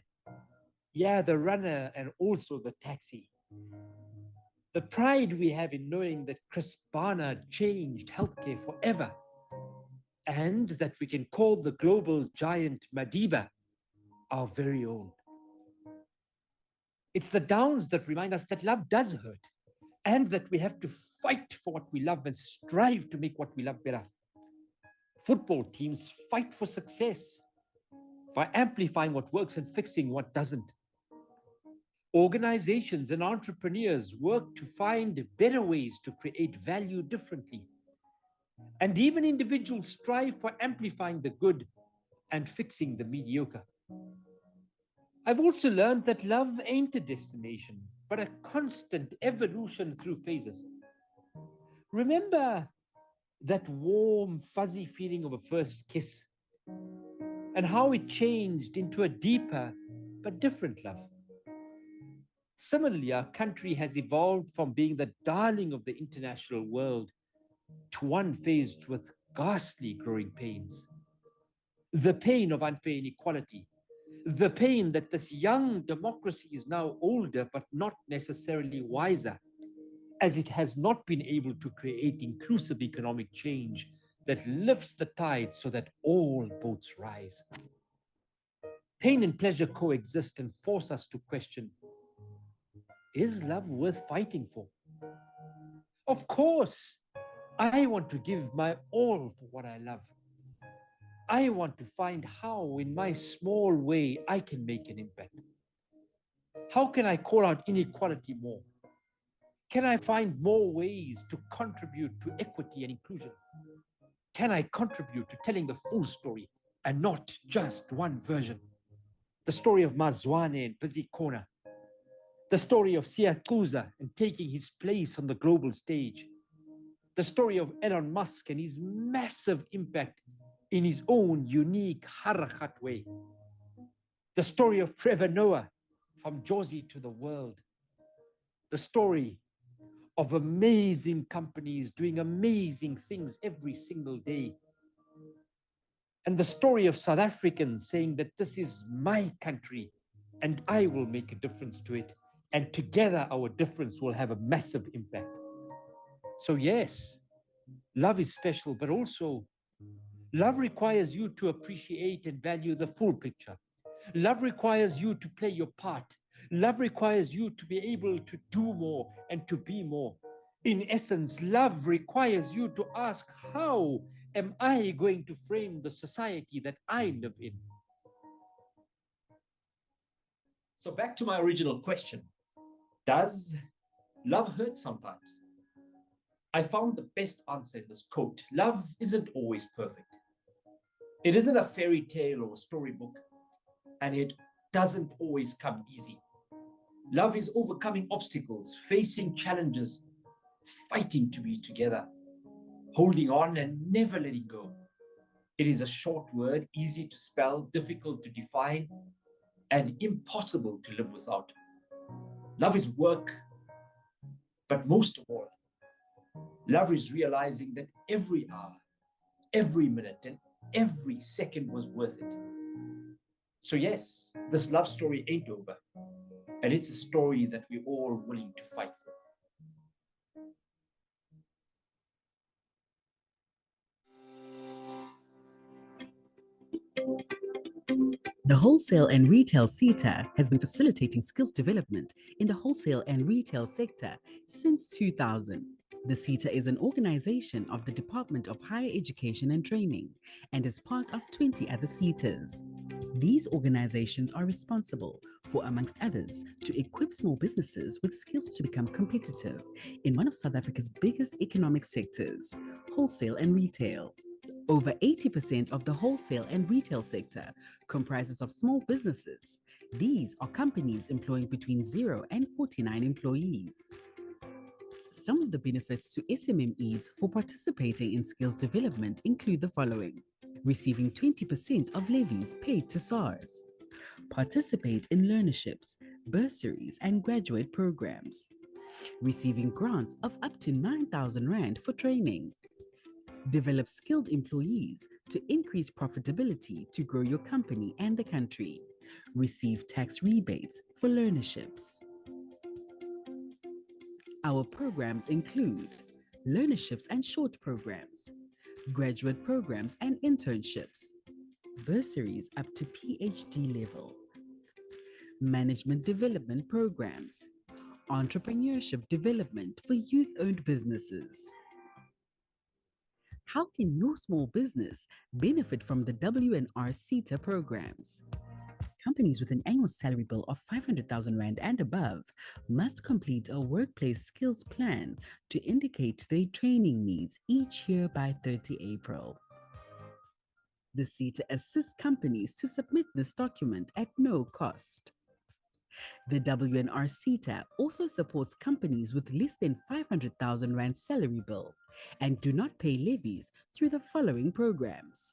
Yeah, the runner and also the taxi. The pride we have in knowing that Chris Barnard changed healthcare forever, and that we can call the global giant Madiba our very own. It's the downs that remind us that love does hurt, and that we have to fight for what we love and strive to make what we love better. Football teams fight for success by amplifying what works and fixing what doesn't. Organizations and entrepreneurs work to find better ways to create value differently. And even individuals strive for amplifying the good and fixing the mediocre. I've also learned that love ain't a destination, but a constant evolution through phases. Remember that warm, fuzzy feeling of a first kiss and how it changed into a deeper but different love. Similarly, our country has evolved from being the darling of the international world to one faced with ghastly growing pains. The pain of unfair inequality, the pain that this young democracy is now older but not necessarily wiser, as it has not been able to create inclusive economic change that lifts the tide so that all boats rise. Pain and pleasure coexist and force us to question, is love worth fighting for? Of course, I want to give my all for what I love. I want to find how, in my small way, I can make an impact. How can I call out inequality more? Can I find more ways to contribute to equity and inclusion? Can I contribute to telling the full story and not just one version? The story of Mazwane and Busy Corner. The story of Siyakuza and taking his place on the global stage. The story of Elon Musk and his massive impact in his own unique harakat way. The story of Trevor Noah, from Josie to the world. The story of amazing companies doing amazing things every single day. And the story of South Africans saying that this is my country and I will make a difference to it. And together our difference will have a massive impact. So yes, love is special, but also love requires you to appreciate and value the full picture. Love requires you to play your part. Love requires you to be able to do more and to be more. In essence, love requires you to ask how am I going to frame the society that I live in? So back to my original question, does love hurt sometimes? I found the best answer in this quote. Love isn't always perfect. It isn't a fairy tale or storybook, and it doesn't always come easy. Love is overcoming obstacles, facing challenges, fighting to be together, holding on and never letting go. It is a short word, easy to spell, difficult to define, and impossible to live without. Love is work, but most of all, love is realizing that every hour, every minute, and every second was worth it. So yes, this love story ain't over, and it's a story that we're all willing to fight for. The Wholesale and Retail SETA has been facilitating skills development in the wholesale and retail sector since 2000. The SETA is an organization of the Department of Higher Education and Training and is part of 20 other SETAs. These organizations are responsible for, amongst others, to equip small businesses with skills to become competitive in one of South Africa's biggest economic sectors, wholesale and retail. Over 80% of the wholesale and retail sector comprises of small businesses. These are companies employing between 0 and 49 employees. Some of the benefits to SMMEs for participating in skills development include the following: receiving 20% of levies paid to SARS, participate in learnerships, bursaries, and graduate programs, receiving grants of up to 9,000 Rand for training, develop skilled employees to increase profitability to grow your company and the country, receive tax rebates for learnerships. Our programs include learnerships and short programs, graduate programs and internships, bursaries up to PhD level, management development programs, entrepreneurship development for youth-owned businesses. How can your small business benefit from the WNR SETA programs? Companies with an annual salary bill of 500,000 Rand and above must complete a workplace skills plan to indicate their training needs each year by 30 April. The SETA assists companies to submit this document at no cost. The WNR SETA also supports companies with less than 500,000 Rand salary bill and do not pay levies through the following programs.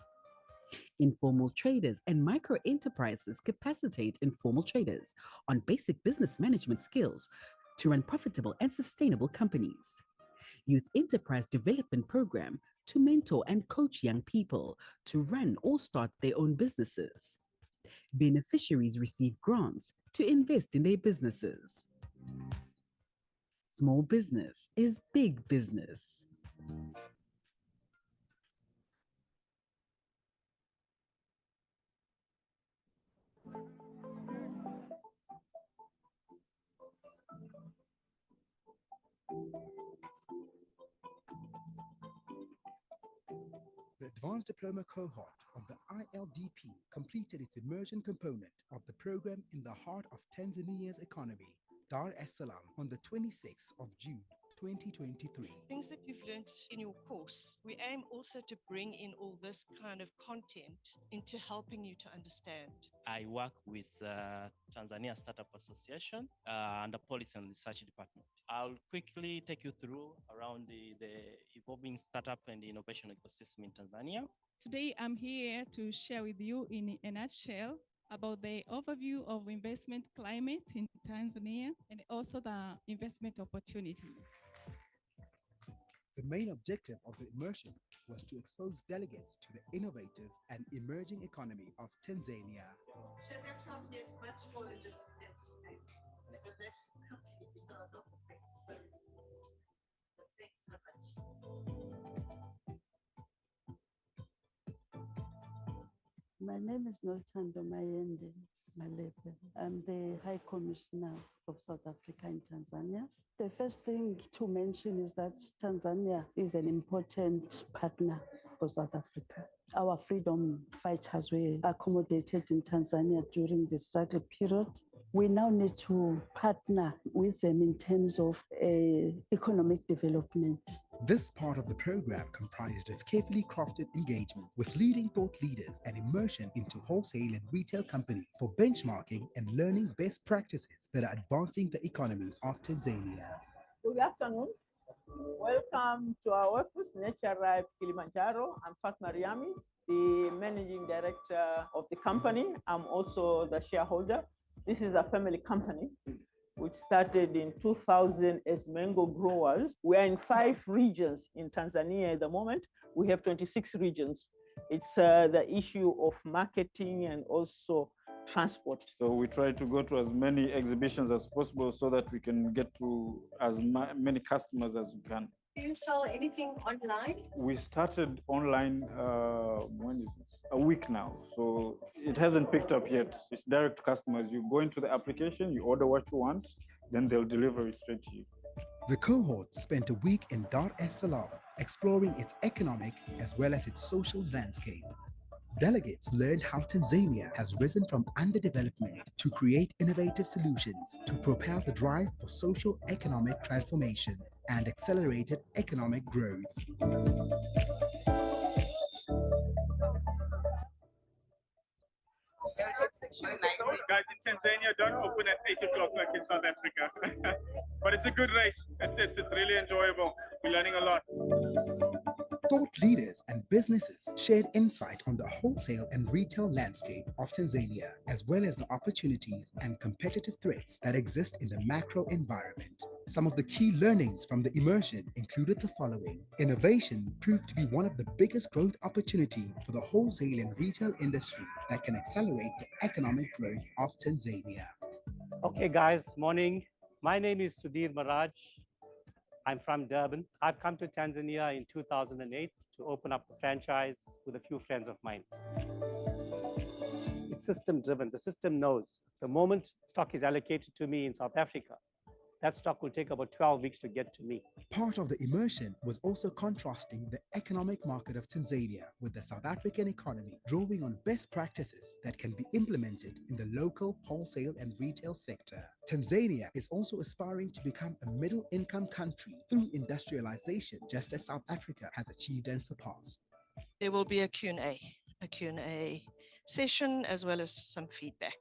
Informal traders and micro enterprises capacitate informal traders on basic business management skills to run profitable and sustainable companies. Youth Enterprise Development Program to mentor and coach young people to run or start their own businesses. Beneficiaries receive grants to invest in their businesses. Small business is big business. The Advanced Diploma cohort of the ILDP completed its immersion component of the program in the heart of Tanzania's economy, Dar es Salaam, on the 26th of June, 2023. Things that you've learned in your course, we aim also to bring in all this kind of content into helping you to understand. I work with Tanzania Startup Association under Policy and Research Department. I'll quickly take you through around the evolving startup and innovation ecosystem in Tanzania. Today, I'm here to share with you in a nutshell about the overview of investment climate in Tanzania and also the investment opportunities. The main objective of the immersion was to expose delegates to the innovative and emerging economy of Tanzania. My name is Nolthando Mayende Malepe. I'm the High Commissioner of South Africa in Tanzania. The first thing to mention is that Tanzania is an important partner for South Africa. Our freedom fighters were accommodated in Tanzania during the struggle period. We now need to partner with them in terms of economic development. This part of the program comprised of carefully crafted engagements with leading thought leaders and immersion into wholesale and retail companies for benchmarking and learning best practices that are advancing the economy of Tanzania. Good afternoon. Welcome to our office, Nature Ripe Kilimanjaro. I'm Fatma Riami, the managing director of the company. I'm also the shareholder. This is a family company which started in 2000 as mango growers. We are in 5 regions in Tanzania at the moment. We have 26 regions. It's the issue of marketing and also transport. So we try to go to as many exhibitions as possible so that we can get to as many customers as we can. Do you sell anything online? We started online, when is it? A week now. So it hasn't picked up yet. It's direct to customers. You go into the application, you order what you want, then they'll deliver it straight to you. The cohort spent a week in Dar es Salaam, exploring its economic as well as its social landscape. Delegates learned how Tanzania has risen from underdevelopment to create innovative solutions to propel the drive for socio-economic transformation and accelerated economic growth. Guys in Tanzania don't open at 8 o'clock like in South Africa. But it's a good race. It's really enjoyable. We're learning a lot. Thought leaders and businesses shared insight on the wholesale and retail landscape of Tanzania, as well as the opportunities and competitive threats that exist in the macro environment. Some of the key learnings from the immersion included the following. Innovation proved to be one of the biggest growth opportunities for the wholesale and retail industry that can accelerate the economic growth of Tanzania. Okay, guys, morning. My name is Sudhir Maraj. I'm from Durban. I've come to Tanzania in 2008 to open up a franchise with a few friends of mine. It's system driven. The system knows the moment stock is allocated to me in South Africa, that stock will take about 12 weeks to get to me. Part of the immersion was also contrasting the economic market of Tanzania with the South African economy, drawing on best practices that can be implemented in the local wholesale and retail sector. Tanzania is also aspiring to become a middle-income country through industrialization, just as South Africa has achieved and surpassed. There will be a Q&A session as well as some feedback.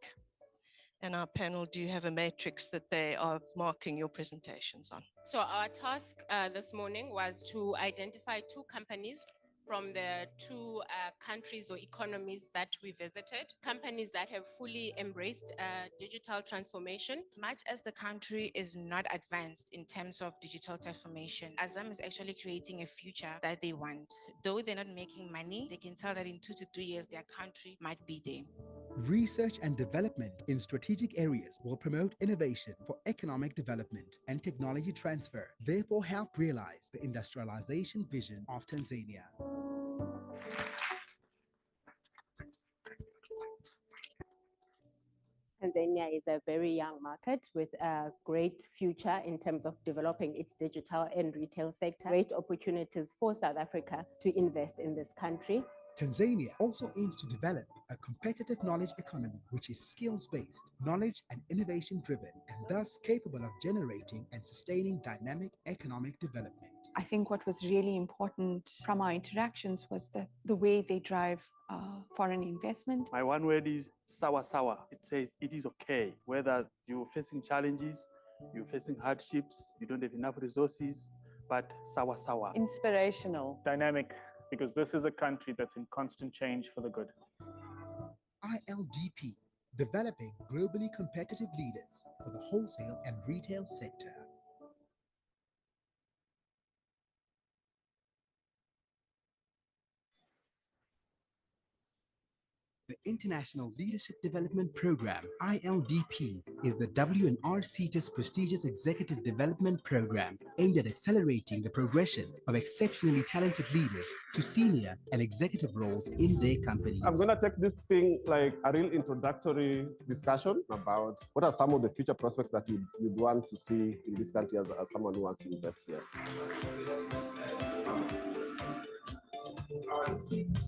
And our panel, do you have a matrix that they are marking your presentations on? So our task this morning was to identify 2 companies from the 2 countries or economies that we visited, companies that have fully embraced digital transformation. Much as the country is not advanced in terms of digital transformation, Azam is actually creating a future that they want. Though they're not making money, they can tell that in 2 to 3 years, their country might be there. Research and development in strategic areas will promote innovation for economic development and technology transfer, therefore help realize the industrialization vision of Tanzania. Tanzania is a very young market with a great future in terms of developing its digital and retail sector. Great opportunities for South Africa to invest in this country. Tanzania also aims to develop a competitive knowledge economy which is skills-based, knowledge and innovation-driven, and thus capable of generating and sustaining dynamic economic development. I think what was really important from our interactions was the way they drive foreign investment. My one word is sawa sawa. It says it is okay, whether you're facing challenges, you're facing hardships, you don't have enough resources, but sawa sawa. Inspirational. Dynamic, because this is a country that's in constant change for the good. ILDP, developing globally competitive leaders for the wholesale and retail sector. The International Leadership Development Program, ILDP, is the W&R SETA's prestigious executive development program aimed at accelerating the progression of exceptionally talented leaders to senior and executive roles in their companies. I'm going to take this thing like a real introductory discussion about what are some of the future prospects that you'd want to see in this country as someone who wants to invest here.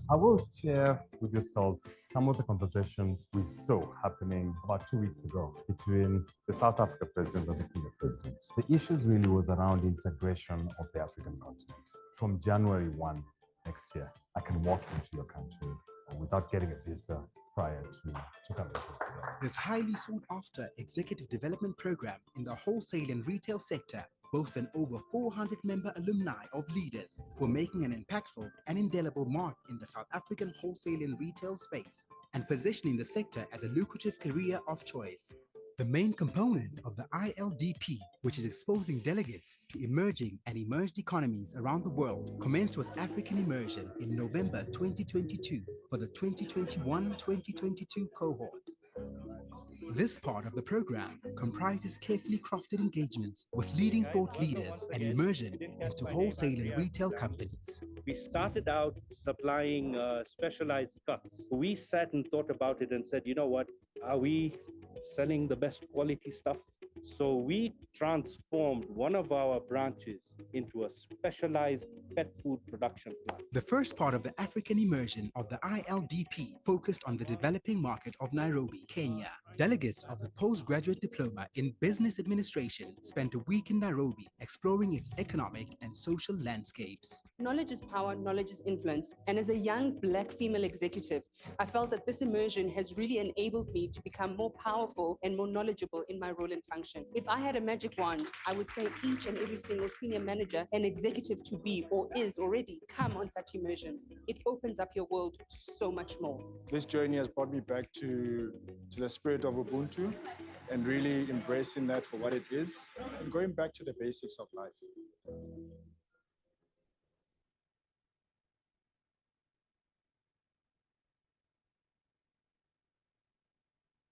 I will share with yourselves some of the conversations we saw happening about 2 weeks ago between the South Africa president and the Kenya president. The issues really was around integration of the African continent. From January 1 next year, I can walk into your country without getting a visa prior to coming to the visa. This highly sought after executive development program in the wholesale and retail sector boasts an over 400 member alumni of leaders for making an impactful and indelible mark in the South African wholesale and retail space and positioning the sector as a lucrative career of choice. The main component of the ILDP, which is exposing delegates to emerging and emerged economies around the world, commenced with African immersion in November 2022 for the 2021-2022 cohort. This part of the program comprises carefully crafted engagements with leading thought leaders and immersion into wholesale and retail companies. We started out supplying specialized cuts. We sat and thought about it and said, you know what, are we selling the best quality stuff? So we transformed one of our branches into a specialized pet food production plant. The first part of the African immersion of the ILDP focused on the developing market of Nairobi, Kenya. Delegates of the postgraduate diploma in business administration spent a week in Nairobi exploring its economic and social landscapes. Knowledge is power, knowledge is influence. And as a young Black female executive, I felt that this immersion has really enabled me to become more powerful and more knowledgeable in my role and function. If I had a magic wand, I would say each and every single senior manager and executive to be or is already come on such immersions. It opens up your world to so much more. This journey has brought me back to the spirit of Ubuntu and really embracing that for what it is and going back to the basics of life.